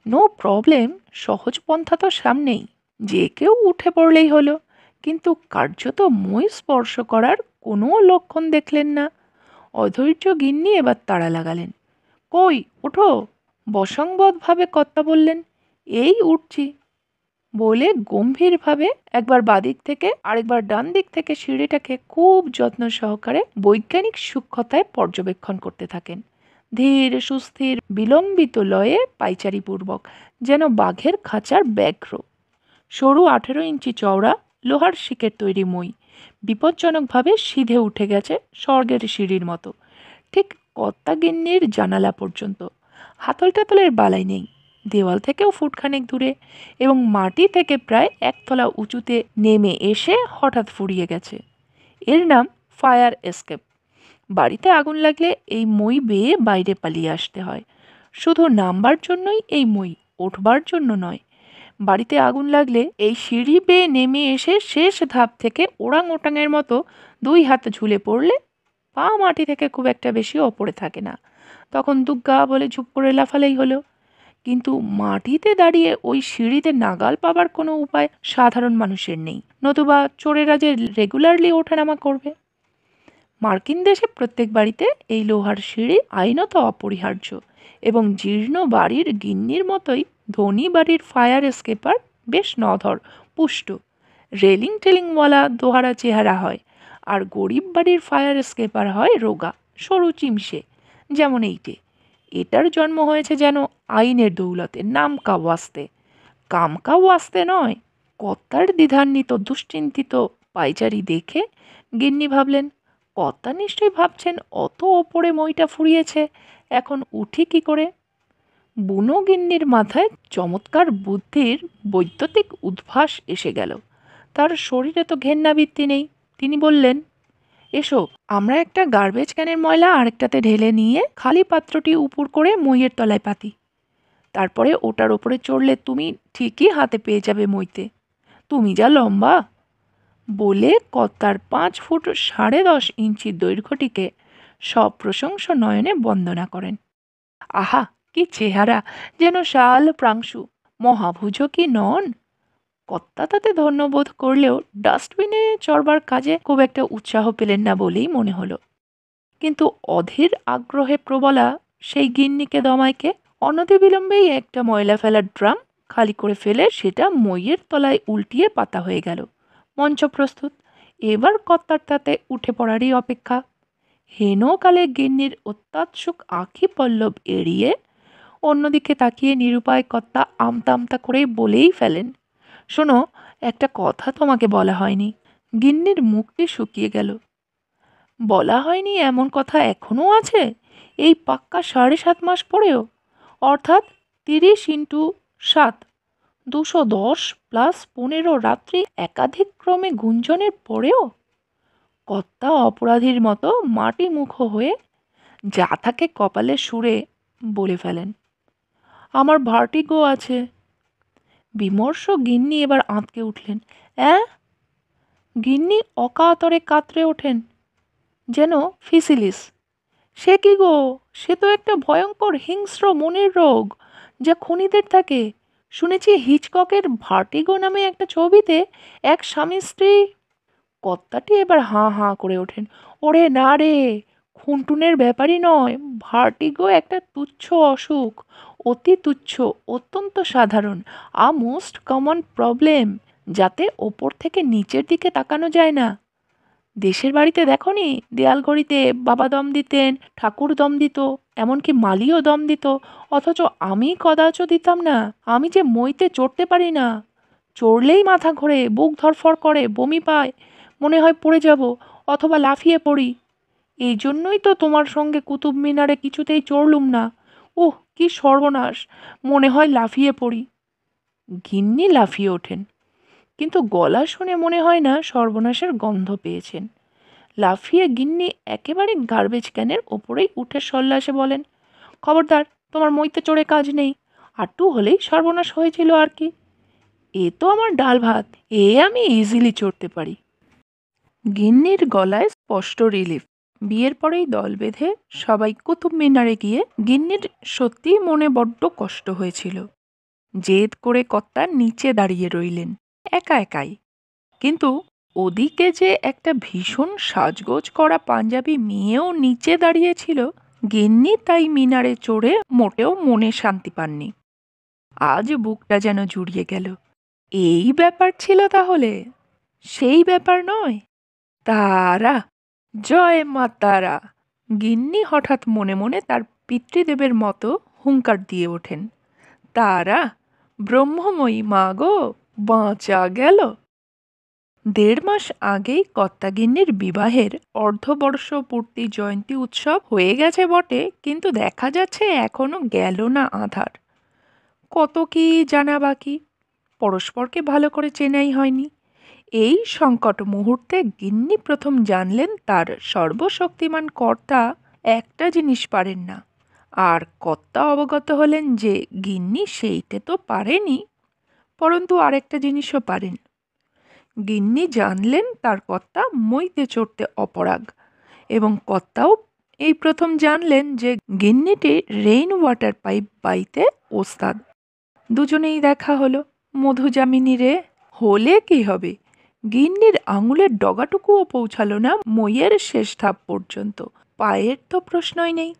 নো প্রবলেম, সহজ পন্থা তো সামনেই, যে কেউ উঠে পড়লেই হলো। কিন্তু কার্যত মই স্পর্শ করার কোনো লক্ষণ দেখলেন না। অধৈর্য গিন্নি এবার তাড়া লাগালেন, কই ওঠো। বসংবদভাবে কর্তা বললেন, এই উঠছি। বলে গম্ভীরভাবে একবার বাদিক থেকে আরেকবার ডান দিক থেকে সিঁড়িটাকে খুব যত্ন সহকারে বৈজ্ঞানিক সূক্ষ্মতায় পর্যবেক্ষণ করতে থাকেন, ধীর সুস্থির বিলম্বিত লয়ে পাইচারিপূর্বক, যেন বাঘের খাঁচার ব্যাঘ্র। সরু 18 ইঞ্চি চওড়া লোহার শিকের তৈরি মই বিপজ্জনকভাবে সিধে উঠে গেছে স্বর্গের সিঁড়ির মতো, ঠিক কর্তাগিন্নির জানালা পর্যন্ত। হাতল টাতলের বালাই নেই, দেওয়াল থেকেও ফুটখানেক দূরে, এবং মাটি থেকে প্রায় 1 তলা উঁচুতে নেমে এসে হঠাৎ ফুরিয়ে গেছে। এর নাম ফায়ার এসকেপ। বাড়িতে আগুন লাগলে এই মই বেয়ে বাইরে পালিয়ে আসতে হয়। শুধু নামবার জন্যই এই মই, উঠবার জন্য নয়। বাড়িতে আগুন লাগলে এই সিঁড়ি বেয়ে নেমে এসে শেষ ধাপ থেকে ওরাং ওটাংয়ের মতো 2 হাত ঝুলে পড়লে পা মাটি থেকে খুব একটা বেশি ওপরে থাকে না, তখন দুগ্গা বলে ঝুপ করে লাফালেই হলো। কিন্তু মাটিতে দাঁড়িয়ে ওই সিঁড়িতে নাগাল পাবার কোনো উপায় সাধারণ মানুষের নেই, নতুবা চোরেরা যে রেগুলারলি ওঠানামা করবে। মার্কিন দেশে প্রত্যেক বাড়িতে এই লোহার সিঁড়ি আইনত অপরিহার্য, এবং জীর্ণ বাড়ির গিন্নির মতোই ধনী বাড়ির ফায়ার এসকেপার বেশ নধর, পুষ্ট, রেলিং টেলিংওয়ালা দোহারা চেহারা হয়, আর গরিব বাড়ির ফায়ার এসকেপার হয় রোগা সরু চিমসে, যেমন এইটে। এটার জন্ম হয়েছে যেন আইনের দৌলতে, নামকা ওয়াস্তে, কামকা ওয়াস্তে নয়। কর্তার দ্বিধান্বিত দুশ্চিন্তিত পাইচারি দেখে গিন্নি ভাবলেন, কর্তা নিশ্চয়ই ভাবছেন অত ওপরে মইটা ফুরিয়েছে, এখন উঠি কি করে। বুনো গিন্নির মাথায় চমৎকার বুদ্ধির বৈদ্যুতিক উদ্ভাস এসে গেল। তার শরীরে তো ঘেন্নাবৃত্তি নেই। তিনি বললেন, এসো, আমরা একটা গার্বেজ ক্যানের ময়লা আরেকটাতে ঢেলে নিয়ে খালি পাত্রটি উপর করে মইয়ের তলায় পাতি। তারপরে ওটার ওপরে চড়লে তুমি ঠিকই হাতে পেয়ে যাবে মইতে। তুমি যা লম্বা। বলে কর্তার 5 ফুট 10.5 ইঞ্চি দৈর্ঘ্যটিকে সপ্রশংস নয়নে বন্দনা করেন। আহা, কি চেহারা, যেন শাল প্রাংশু, মহাভুজ কি নন। কর্তা তাতে ধন্যবোধ করলেও ডাস্টবিনে চড়বার কাজে খুব একটা উৎসাহ পেলেন না বলেই মনে হলো। কিন্তু অধীর আগ্রহে প্রবলা সেই গিন্নিকে দমাইকে অনতিবিলম্বেই একটা ময়লা ফেলার ড্রাম খালি করে ফেলে সেটা মইয়ের তলায় উল্টিয়ে পাতা হয়ে গেল। মঞ্চ প্রস্তুত। এবার কর্তার তাতে উঠে পড়ারই অপেক্ষা। হেনকালে গিন্নির অত্যাৎসুক আঁখি পল্লব এড়িয়ে অন্যদিকে তাকিয়ে নিরুপায় কর্তা আমতা আমতা করে বলেই ফেলেন, শোনো, একটা কথা তোমাকে বলা হয়নি। গিন্নির মুখটি শুকিয়ে গেল। বলা হয়নি এমন কথা এখনও আছে, এই পাক্কা 7.5 মাস পরেও, অর্থাৎ 30 × 7, 210 + 15 রাত্রি একাধিক্রমে গুঞ্জনের পরেও। কর্তা অপরাধীর মতো মাটি মুখ হয়ে যা থাকে কপালে সুরে বলে ফেলেন, আমার ভার্টিগো আছে। বিমর্ষ গিন্নি এবার আঁতকে উঠলেন। গিন্নি অকাতরে কাতরে ওঠেন, যেন ফিসিলিস। সে কি গো, সে তো একটা ভয়ঙ্কর হিংস্র মনের রোগ, যা খুনিদের থাকে। শুনেছি হিচককের ভার্টিগো নামে একটা ছবিতে এক স্বামী স্ত্রী। কর্তাটি এবার হাঁ হাঁ করে ওঠেন, ওরে না রে, খুনটুনের ব্যাপারই নয়, ভার্টিগো একটা তুচ্ছ অসুখ, অতি তুচ্ছ, অত্যন্ত সাধারণ, আ মোস্ট কমন প্রবলেম, যাতে ওপর থেকে নিচের দিকে তাকানো যায় না। দেশের বাড়িতে দেখনি, দেয়াল ঘড়িতে বাবা দম দিতেন, ঠাকুর দম দিত, এমনকি মালিও দম দিত, অথচ আমি কদাচ দিতাম না। আমি যে মইতে চড়তে পারি না, চড়লেই মাথা ঘোরে, বুক ধরফর করে, বমি পায়, মনে হয় পড়ে যাব, অথবা লাফিয়ে পড়ি। এই জন্যই তো তোমার সঙ্গে কুতুব মিনারে কিছুতেই চড়লুম না। উহ, কি সর্বনাশ, মনে হয় লাফিয়ে পড়ি। গিন্নি লাফিয়ে ওঠেন, কিন্তু গলা শুনে মনে হয় না সর্বনাশের গন্ধ পেয়েছেন। লাফিয়ে গিন্নি একেবারে গার্বেজ ক্যানের ওপরেই উঠে সল্লাসে বলেন, খবরদার, তোমার মইতে চড়ে কাজ নেই, আটটু হলেই সর্বনাশ হয়েছিল আর কি। এ তো আমার ডাল ভাত, এ আমি ইজিলি চড়তে পারি। গিন্নির গলায় স্পষ্ট রিলিফ। বিয়ের পরেই দল বেঁধে সবাই কুতুব মিনারে গিয়ে গিন্নির সত্যিই মনে বড্ড কষ্ট হয়েছিল। জেদ করে কর্তা নিচে দাঁড়িয়ে রইলেন একা একাই। কিন্তু ওদিকে যে একটা ভীষণ সাজগোজ করা পাঞ্জাবি মেয়েও নিচে দাঁড়িয়েছিল, গিন্নি তাই মিনারে চড়ে মোটেও মনে শান্তি পাননি। আজ বুকটা যেন জুড়িয়ে গেল। এই ব্যাপার ছিল তাহলে, সেই ব্যাপার নয়। তারা, জয় মা তারা! গিন্নি হঠাৎ মনে মনে তার পিতৃদেবের মতো হুঙ্কার দিয়ে ওঠেন। তারা, ব্রহ্মময়ী মা গো, বাঁচা গেল। ১.৫ মাস আগেই কর্তাগিন্নির বিবাহের অর্ধবর্ষ পূর্তি জয়ন্তী উৎসব হয়ে গেছে বটে, কিন্তু দেখা যাচ্ছে এখনো গেল না আধার। কত কি জানা বাকি, পরস্পরকে ভালো করে চেনাই হয়নি। এই সংকট মুহূর্তে গিন্নি প্রথম জানলেন তার সর্বশক্তিমান কর্তা একটা জিনিস পারেন না। আর কর্তা অবগত হলেন যে গিন্নি সেইটে তো পারেনি, পরন্তু আরেকটা জিনিসও পারেন। গিন্নি জানলেন তার কর্তা মইতে চড়তে অপরাগ, এবং কর্তাও এই প্রথম জানলেন যে গিন্নিটি রেইন ওয়াটার পাইপ বাইতে ওস্তাদ। দুজনেই দেখা হলো। মধুযামিনী রে, হলে কি হবে, গিন্নির আঙুলের ডগাটুকুও পৌঁছালো না মইয়ের শেষ ধাপ পর্যন্ত। পায়ের তো প্রশ্নই নেই।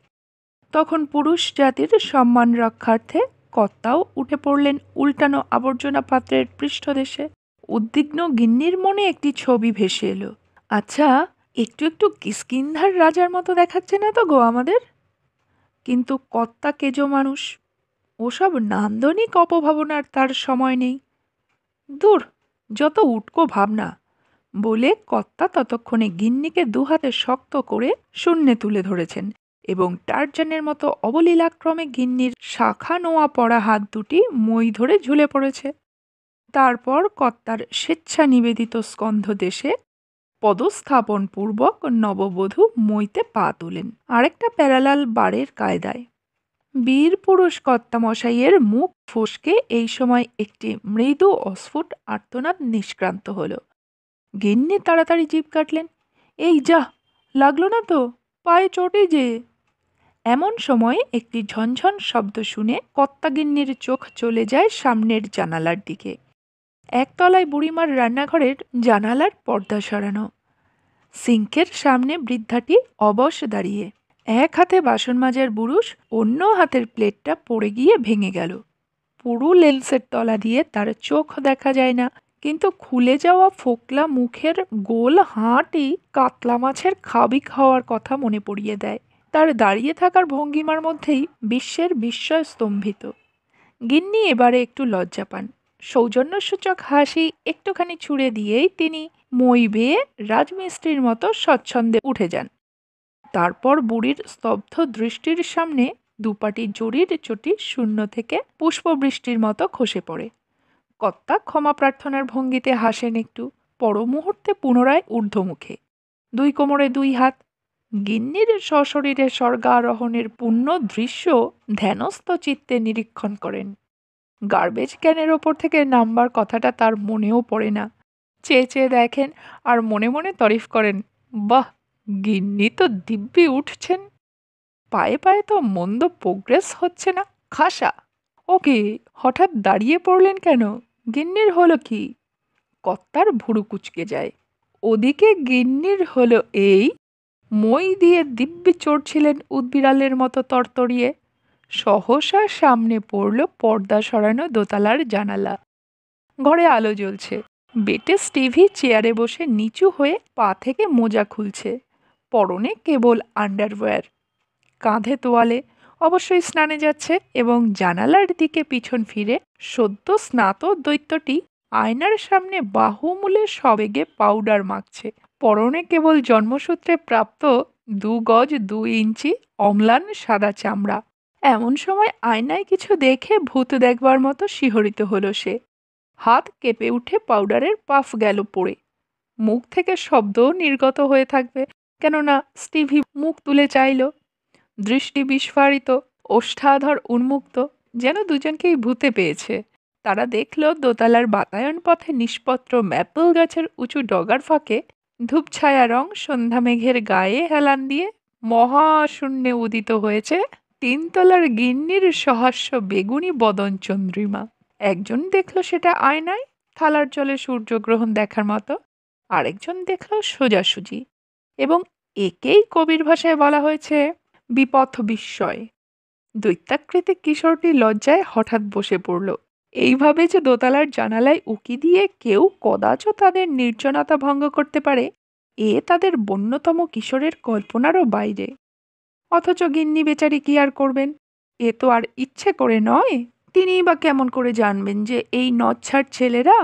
তখন পুরুষ জাতির সম্মান রক্ষার্থে কর্তাও উঠে পড়লেন উল্টানো আবর্জনা পাত্রের পৃষ্ঠদেশে। উদ্বিগ্ন গিন্নির মনে একটি ছবি ভেসে এলো। আচ্ছা, একটু একটু কিষ্কিন্ধার রাজার মতো দেখাচ্ছে না তো গো আমাদের? কিন্তু কর্তা কেজো মানুষ, ওসব নান্দনিক অপভাবনার তার সময় নেই। দূর, যত উটকো ভাবনা, বলে কর্তা ততক্ষণে গিন্নিকে দুহাতে শক্ত করে শূন্যে তুলে ধরেছেন এবং টারজানের মতো অবলীলাক্রমে গিন্নির শাখা নোয়া পড়া হাত দুটি মই ধরে ঝুলে পড়েছে। তারপর কর্তার স্বেচ্ছা নিবেদিত স্কন্ধ দেশে পদস্থাপন পূর্বক নববধূ মইতে পা তোলেন আরেকটা প্যারালাল বারের কায়দায়। বীর পুরুষ কর্তামশাইয়ের মুখ ফসকে এই সময় একটি মৃদু অস্ফুট আর্তনাদ নিষ্ক্রান্ত হলো। গিন্নি তাড়াতাড়ি জিভ কাটলেন, এই যা, লাগলো না তো, পায়ে চোটে যে। এমন সময় একটি ঝনঝন শব্দ শুনে কর্তাগিন্নির চোখ চলে যায় সামনের জানালার দিকে। একতলায় বুড়িমার রান্নাঘরের জানালার পর্দা সরানো। সিঙ্কের সামনে বৃদ্ধাটি অবশ দাঁড়িয়ে, এক হাতে বাসন মাজার বুরুষ, অন্য হাতের প্লেটটা পড়ে গিয়ে ভেঙে গেল। পুরো লেন্সের তলা দিয়ে তার চোখ দেখা যায় না, কিন্তু খুলে যাওয়া ফোকলা মুখের গোল হাঁটি কাতলা মাছের খাবি খাওয়ার কথা মনে পড়িয়ে দেয়। তার দাঁড়িয়ে থাকার ভঙ্গিমার মধ্যেই বিশ্বের বিস্ময় স্তম্ভিত। গিন্নি এবারে একটু লজ্জা পান। সৌজন্যসূচক হাসি একটুখানি ছুড়ে দিয়েই তিনি মই বেয়ে রাজমিস্ত্রির মতো স্বচ্ছন্দে উঠে যান। তারপর বুড়ির স্তব্ধ দৃষ্টির সামনে দুপাটি জরির চটি শূন্য থেকে পুষ্পবৃষ্টির মতো খসে পড়ে। কর্তা ক্ষমা প্রার্থনার ভঙ্গিতে হাসেন একটু, পর মুহূর্তে পুনরায় ঊর্ধ্বমুখে, দুই কোমরে দুই হাত। গিন্নির সশরীরে স্বর্গারোহণের পূর্ণ দৃশ্য ধ্যানস্থ চিত্তে নিরীক্ষণ করেন। গার্বেজ ক্যানের ওপর থেকে নামবার কথাটা তার মনেও পড়ে না। চেয়ে চেয়ে দেখেন আর মনে মনে তারিফ করেন, বাহ, গিন্নি তো দিব্যি উঠছেন। পায়ে পায়ে তো মন্দ প্রোগ্রেস হচ্ছে না, খাসা। ওকে, হঠাৎ দাঁড়িয়ে পড়লেন কেন? গিন্নির হলো কি? কর্তার ভুরু কুঁচকে যায়। ওদিকে গিন্নির হলো এই, মই দিয়ে দিব্যি চড়ছিলেন উদবিড়ালের মতো তরতরিয়ে। সহসা সামনে পড়ল পর্দা সরানো দোতলার জানালা। ঘরে আলো জ্বলছে। বেটে স্টিভি চেয়ারে বসে নিচু হয়ে পা থেকে মোজা খুলছে। পরনে কেবল আন্ডারওয়্যার, কাঁধে তোয়ালে, অবশ্যই স্নানে যাচ্ছে, এবং জানালার দিকে পিছন ফিরে সদ্য স্নাত দৈত্যটি আয়নার সামনে বাহুমূলে সবেগে পাউডার মাখছে। পরনে কেবল জন্মসূত্রে প্রাপ্ত 2 গজ 2 ইঞ্চি অম্লান সাদা চামড়া। এমন সময় আয়নায় কিছু দেখে ভূত দেখবার মতো শিহরিত হলো সে। হাত কেঁপে উঠে পাউডারের পাফ গেল পড়ে। মুখ থেকে শব্দও নির্গত হয়ে থাকবে, কেননা স্টিভি মুখ তুলে চাইল। দৃষ্টি বিস্ফারিত, ওষ্ঠাধর উন্মুক্ত, যেন দুজনকেই ভূতে পেয়েছে। তারা দেখল দোতলার বাতায়ন পথে নিষ্পত্র ম্যাপল গাছের উঁচু ডগার ফাঁকে ধূপছায়া রং সন্ধ্যা মেঘের গায়ে হেলান দিয়ে মহাশূন্যে উদিত হয়েছে তিনতলার গিন্নির সহাস্য বেগুনি বদন চন্দ্রিমা। একজন দেখল সেটা আয়নায় থালার জলে সূর্যগ্রহণ দেখার মতো, আরেকজন দেখল সোজাসুজি, এবং একেই কবির ভাষায় বলা হয়েছে বিপথ বিস্ময়। দৈত্যাকৃতি কিশোরটি লজ্জায় হঠাৎ বসে পড়ল। এইভাবে যে দোতলার জানালায় উকি দিয়ে কেউ কদাচ তাদের নির্জনতা ভঙ্গ করতে পারে, এ তাদের বন্যতম কিশোরের কল্পনারও বাইরে। অথচ গিন্নি বেচারি কি আর করবেন, এ তো আর ইচ্ছে করে নয়। তিনিই বা কেমন করে জানবেন যে এই নচ্ছার ছেলেরা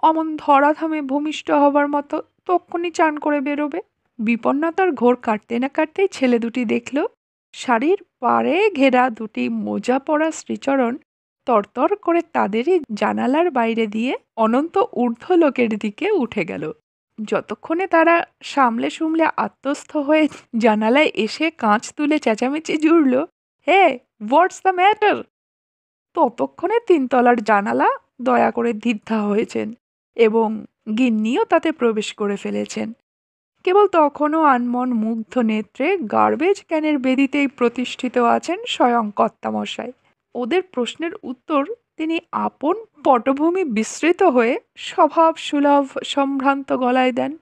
অমন ধরাধামে ভূমিষ্ঠ হবার মতো তক্ষুনি চান করে বেরোবে। বিপন্নতার ঘোর কাটতে না কাটতেই ছেলে দুটি দেখল শাড়ির পাড়ে ঘেরা দুটি মোজা পরা শ্রীচরণ তরতর করে তাদেরই জানালার বাইরে দিয়ে অনন্ত ঊর্ধ্বলোকের দিকে উঠে গেল। যতক্ষণে তারা সামলে সুমলে আত্মস্থ হয়ে জানালায় এসে কাঁচ তুলে চেঁচামেচি জুড়ল, হে হোয়াটস দ্য ম্যাটার, ততক্ষণে তিনতলার জানালা দয়া করে ধিদ্ধা হয়েছেন এবং গিন্নিও তাতে প্রবেশ করে ফেলেছেন। কেবল তখনও আনমন মুগ্ধ নেত্রে গার্বেজ ক্যানের বেদিতেই প্রতিষ্ঠিত আছেন স্বয়ং কর্তামশাই। ওদের প্রশ্নের উত্তর তিনি আপন পটভূমি বিস্তৃত হয়ে স্বভাব সুলভ সম্ভ্রান্ত গলায় দেন,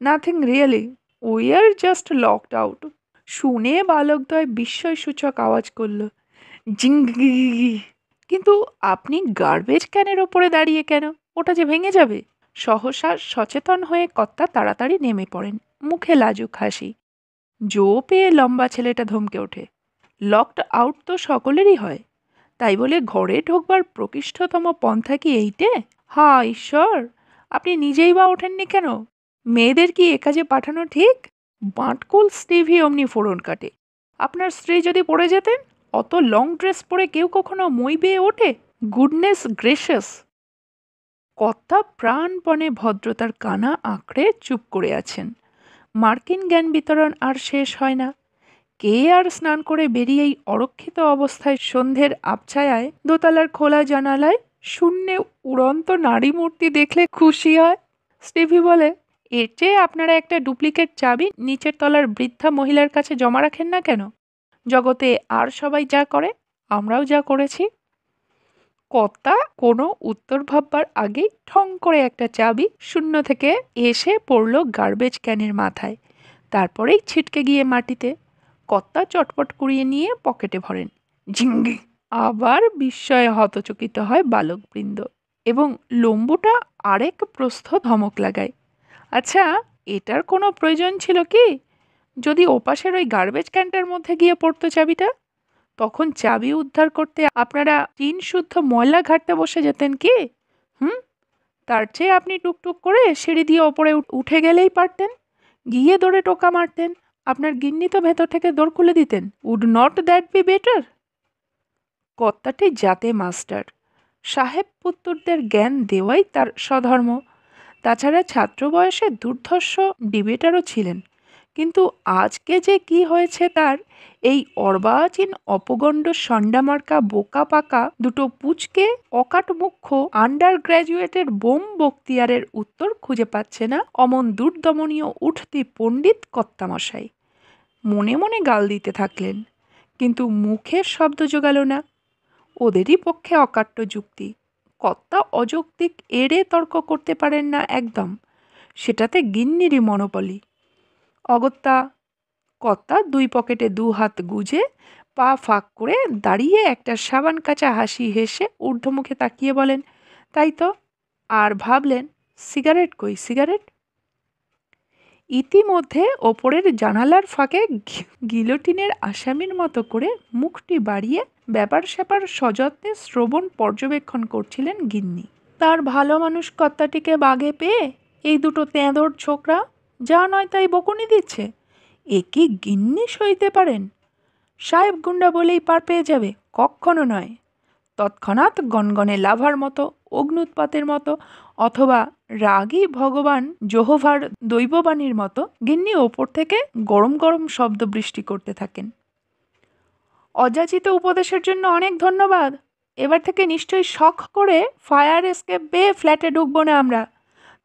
nothing really, we are just locked out. শুনে বালকদ্বয় বিস্ময়সূচক আওয়াজ করল, জিঙ্গি। কিন্তু আপনি গার্বেজ ক্যানের ওপরে দাঁড়িয়ে কেন? ওটা যে ভেঙে যাবে। সহসা সচেতন হয়ে কর্তা তাড়াতাড়ি নেমে পড়েন, মুখে লাজুক হাসি। জো পেয়ে লম্বা ছেলেটা ধমকে ওঠে, লকড আউট তো সকলেরই হয়, তাই বলে ঘরে ঢোকবার প্রকৃষ্টতম পন্থা কি এইটে? হা ঈশ্বর, আপনি নিজেই বা ওঠেননি কেন? মেয়েদের কি এ কাজে পাঠানো ঠিক? বাঁটকুল স্টিভি অমনি ফোড়ন কাটে। আপনার স্ত্রী যদি পড়ে যেতেন, অত লং ড্রেস পরে কেউ কখনো মই বেয়ে ওঠে? Goodness gracious! কর্তা প্রাণপণে ভদ্রতার কানা আঁকড়ে চুপ করে আছেন। মার্কিন জ্ঞান বিতরণ আর শেষ হয় না। কে আর স্নান করে বেরিয়েই অরক্ষিত অবস্থায় সন্ধ্যের আবছায়ায় দোতলার খোলা জানালায় শূন্যে উড়ন্ত নারী মূর্তি দেখলে খুশি হয়? স্টিভি বলে, এর চেয়ে আপনারা একটা ডুপ্লিকেট চাবি নিচের তলার বৃদ্ধা মহিলার কাছে জমা রাখেন না কেন? জগতে আর সবাই যা করে, আমরাও যা করেছি। কর্তা কোনো উত্তর ভাববার আগেই ঠং করে একটা চাবি শূন্য থেকে এসে পড়ল গার্বেজ ক্যানের মাথায়, তারপরেই ছিটকে গিয়ে মাটিতে। কর্তা চটপট কুড়িয়ে নিয়ে পকেটে ভরেন। ঝিঙ্গি! আবার বিস্ময়ে হতচকিত হয় বালকবৃন্দ এবং লম্বুটা আরেক প্রস্থ ধমক লাগায়। আচ্ছা, এটার কোনো প্রয়োজন ছিল কি? যদি ওপাশের ওই গার্বেজ ক্যানটার মধ্যে গিয়ে পড়তো চাবিটা, তখন চাবি উদ্ধার করতে আপনারা টিন শুদ্ধ ময়লা ঘাটতে বসে যেতেন কি? তার চেয়ে আপনি টুকটুক করে সিঁড়ি দিয়ে ওপরে উঠে গেলেই পারতেন, গিয়ে দৌড়ে টোকা মারতেন, আপনার গিন্নি তো ভেতর থেকে দৌড় খুলে দিতেন। Would not that be better? কর্তাটি জাতে মাস্টার, সাহেব পুত্তরদের জ্ঞান দেওয়াই তার স্বধর্ম। তাছাড়া ছাত্র বয়সে দুর্ধর্ষ ডিবেটারও ছিলেন। কিন্তু আজকে যে কি হয়েছে তার, এই অর্বাচীন অপগণ্ড সন্ডামার্কা বোকা পাকা দুটো পুচকে অকাট মুখ্য আন্ডার গ্র্যাজুয়েটের বোম বক্তিয়ারের উত্তর খুঁজে পাচ্ছে না অমন দুর্দমনীয় উঠতি পণ্ডিত কর্তামশাই। মনে মনে গাল দিতে থাকলেন, কিন্তু মুখের শব্দ জোগাল না। ওদেরই পক্ষে অকাট্য যুক্তি। কর্তা অযৌক্তিক এড়ে তর্ক করতে পারেন না একদম, সেটাতে গিন্নিরই মনোবলী। অগত্যা কর্তা দুই পকেটে দু হাত গুজে পা ফাঁক করে দাঁড়িয়ে একটা সাবান কাঁচা হাসি হেসে ঊর্ধ্বমুখে তাকিয়ে বলেন, তাই তো। আর ভাবলেন, সিগারেট কই, সিগারেট? ইতিমধ্যে ওপরের জানালার ফাঁকে গিলোটিনের আসামির মতো করে মুখটি বাড়িয়ে ব্যাপার স্যাপার সযত্নে শ্রবণ পর্যবেক্ষণ করছিলেন গিন্নি। তার ভালো মানুষ কর্তাটিকে বাগে পেয়ে এই দুটো তেঁদোর ছোকরা যা নয় তাই বকুনি দিচ্ছে, এ কি গিন্নি সইতে পারেন? সাহেব গুন্ডা বলেই পার পেয়ে যাবে, কখনো নয়। তৎক্ষণাৎ গনগনে লাভার মতো, অগ্নুৎপাতের মতো, অথবা রাগী ভগবান জোহোভার দৈববাণীর মতো গিন্নি ওপর থেকে গরম গরম শব্দ বৃষ্টি করতে থাকেন। অযাচিত উপদেশের জন্য অনেক ধন্যবাদ। এবার থেকে নিশ্চয়ই শখ করে ফায়ার এসকেপ বেয়ে ফ্ল্যাটে ঢুকবো না আমরা।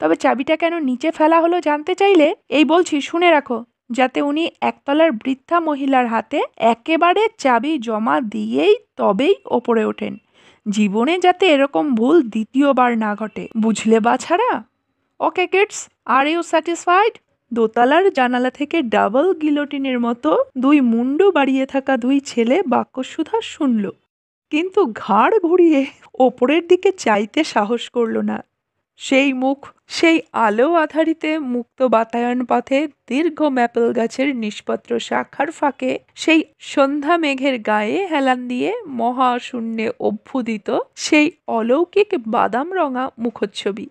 তবে চাবিটা কেন নিচে ফেলা হলো জানতে চাইলে এই বলছি শুনে রাখো, যাতে উনি একতলার বৃদ্ধা মহিলার হাতে একেবারে চাবি জমা দিয়েই তবেই ওপরে ওঠেন। জীবনে যাতে এরকম ভুল দ্বিতীয়বার না ঘটে, বুঝলে বাছারা? ওকে কিডস, আর ইউ স্যাটিসফাইড? দোতলার জানালা থেকে ডাবল গিলোটিনের মতো দুই মুন্ডু বাড়িয়ে থাকা দুই ছেলে বাক্যসুধা শুনল, কিন্তু ঘাড় ঘুরিয়ে ওপরের দিকে চাইতে সাহস করল না। সেই মুখ, সেই আলো আধারিতে মুক্ত বাতায়ন পথে দীর্ঘ ম্যাপেল গাছের নিষ্পত্র শাখার ফাঁকে সেই সন্ধ্যা মেঘের গায়ে হেলান দিয়ে মহাশূন্যে অভ্যুদিত সেই অলৌকিক বাদাম রঙা মুখচ্ছবি,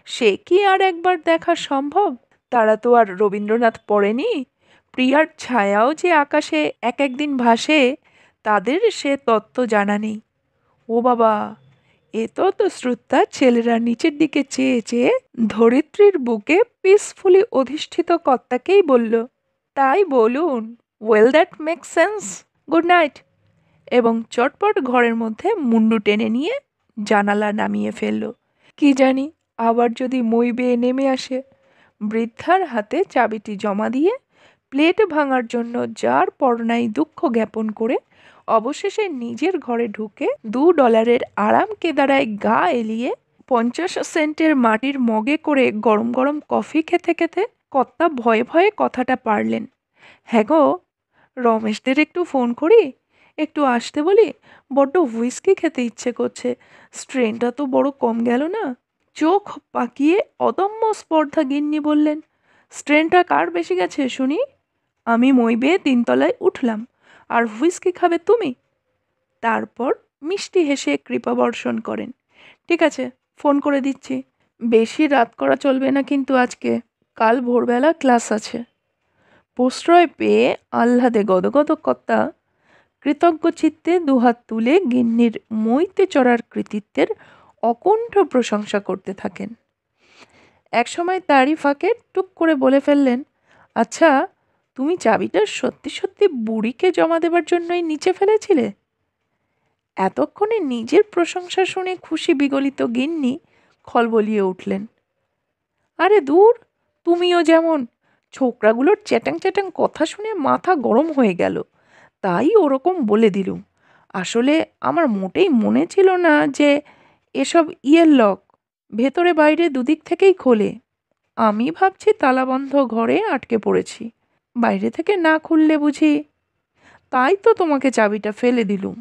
সে কি আর একবার দেখা সম্ভব? তারা তো আর রবীন্দ্রনাথ পড়েনি। প্রিয়ার ছায়াও যে আকাশে এক একদিন ভাসে, তাদের সে তত্ত্ব জানা নেই। ও বাবা, তো শ্রদ্ধা ছেলেরা নিচের দিকে চেয়ে চেয়ে ধরিত্রীর বুকে পিসফুলি অধিষ্ঠিত কর্তাকেই বলল, তাই বলুন, well that makes sense, good night. এবং চটপট ঘরের মধ্যে মুন্ডু টেনে নিয়ে জানালা নামিয়ে ফেলল। কি জানি আবার যদি মই বেয়ে নেমে আসে। বৃদ্ধার হাতে চাবিটি জমা দিয়ে প্লেট ভাঙার জন্য যার পরনাই দুঃখ জ্ঞাপন করে অবশেষে নিজের ঘরে ঢুকে $2 আরাম কেদারায় গা এলিয়ে 50 সেন্টের মাটির মগে করে গরম গরম কফি খেতে খেতে কর্তা ভয়ে ভয়ে কথাটা পারলেন, হ্যাঁ গো, রমেশদের একটু ফোন করি, একটু আসতে বলি, বড্ড হুইস্কি খেতে ইচ্ছে করছে, স্ট্রেনটা তো বড় কম গেল না। চোখ পাকিয়ে অদম্য স্পর্ধা গিন্নি বললেন, স্ট্রেনটা কার বেশি গেছে শুনি? আমি মই বেয়ে 3 তলায় উঠলাম, আর হুইস্কি খাবে তুমি? তারপর মিষ্টি হেসে কৃপা বর্ষণ করেন, ঠিক আছে, ফোন করে দিচ্ছি। বেশি রাত করা চলবে না কিন্তু আজকে, কাল ভোরবেলা ক্লাস আছে। প্রশ্রয় পেয়ে আহ্লাদে গদগদ কর্তা কৃতজ্ঞ চিত্তে দুহাত তুলে গিন্নির মইতে চড়ার কৃতিত্বের অকুণ্ঠ প্রশংসা করতে থাকেন। একসময় তারই ফাঁকে টুক করে বলে ফেললেন, আচ্ছা, তুমি চাবিটা সত্যি সত্যি বুড়িকে জমা দেবার জন্যই নিচে ফেলেছিলে? এতক্ষণে নিজের প্রশংসা শুনে খুশি বিগলিত গিন্নি খলবলিয়ে উঠলেন, আরে দূর, তুমিও যেমন! ছোকরাগুলোর চ্যাটাং চ্যাটাং কথা শুনে মাথা গরম হয়ে গেল, তাই ওরকম বলে দিলুম। আসলে আমার মোটেই মনে ছিল না যে এসব ইয়ের লক ভেতরে বাইরে দুদিক থেকেই খোলে। আমি ভাবছি তালাবন্ধ ঘরে আটকে পড়েছি, বাইরে থেকে না খুললে বুঝি। তাই তো তোমাকে চাবিটা ফেলে দিলুম।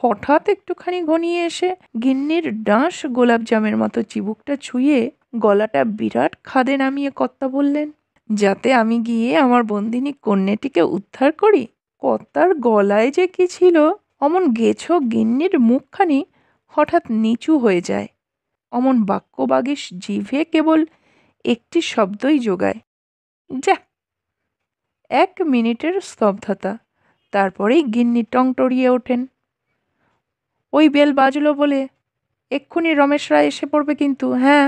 হঠাৎ একটুখানি ঘনিয়ে এসে গিন্নির ডাঁশ গোলাপজামের মতো চিবুকটা ছুঁয়ে গলাটা বিরাট খাদে নামিয়ে কর্তা বললেন, যাতে আমি গিয়ে আমার বন্দিনী কন্যাটিকে উদ্ধার করি। কর্তার গলায় যে কি ছিল, অমন গেছো গিন্নির মুখখানি হঠাৎ নিচু হয়ে যায়, অমন বাক্যবাগীশ জিভে কেবল একটি শব্দই জোগায়, যা। 1 মিনিটের স্তব্ধতা, তারপরেই গিন্নি টংটরিয়ে ওঠেন, ওই বেল বাজলো বলে এক্ষুনি রমেশ রায় এসে পড়বে কিন্তু, হ্যাঁ।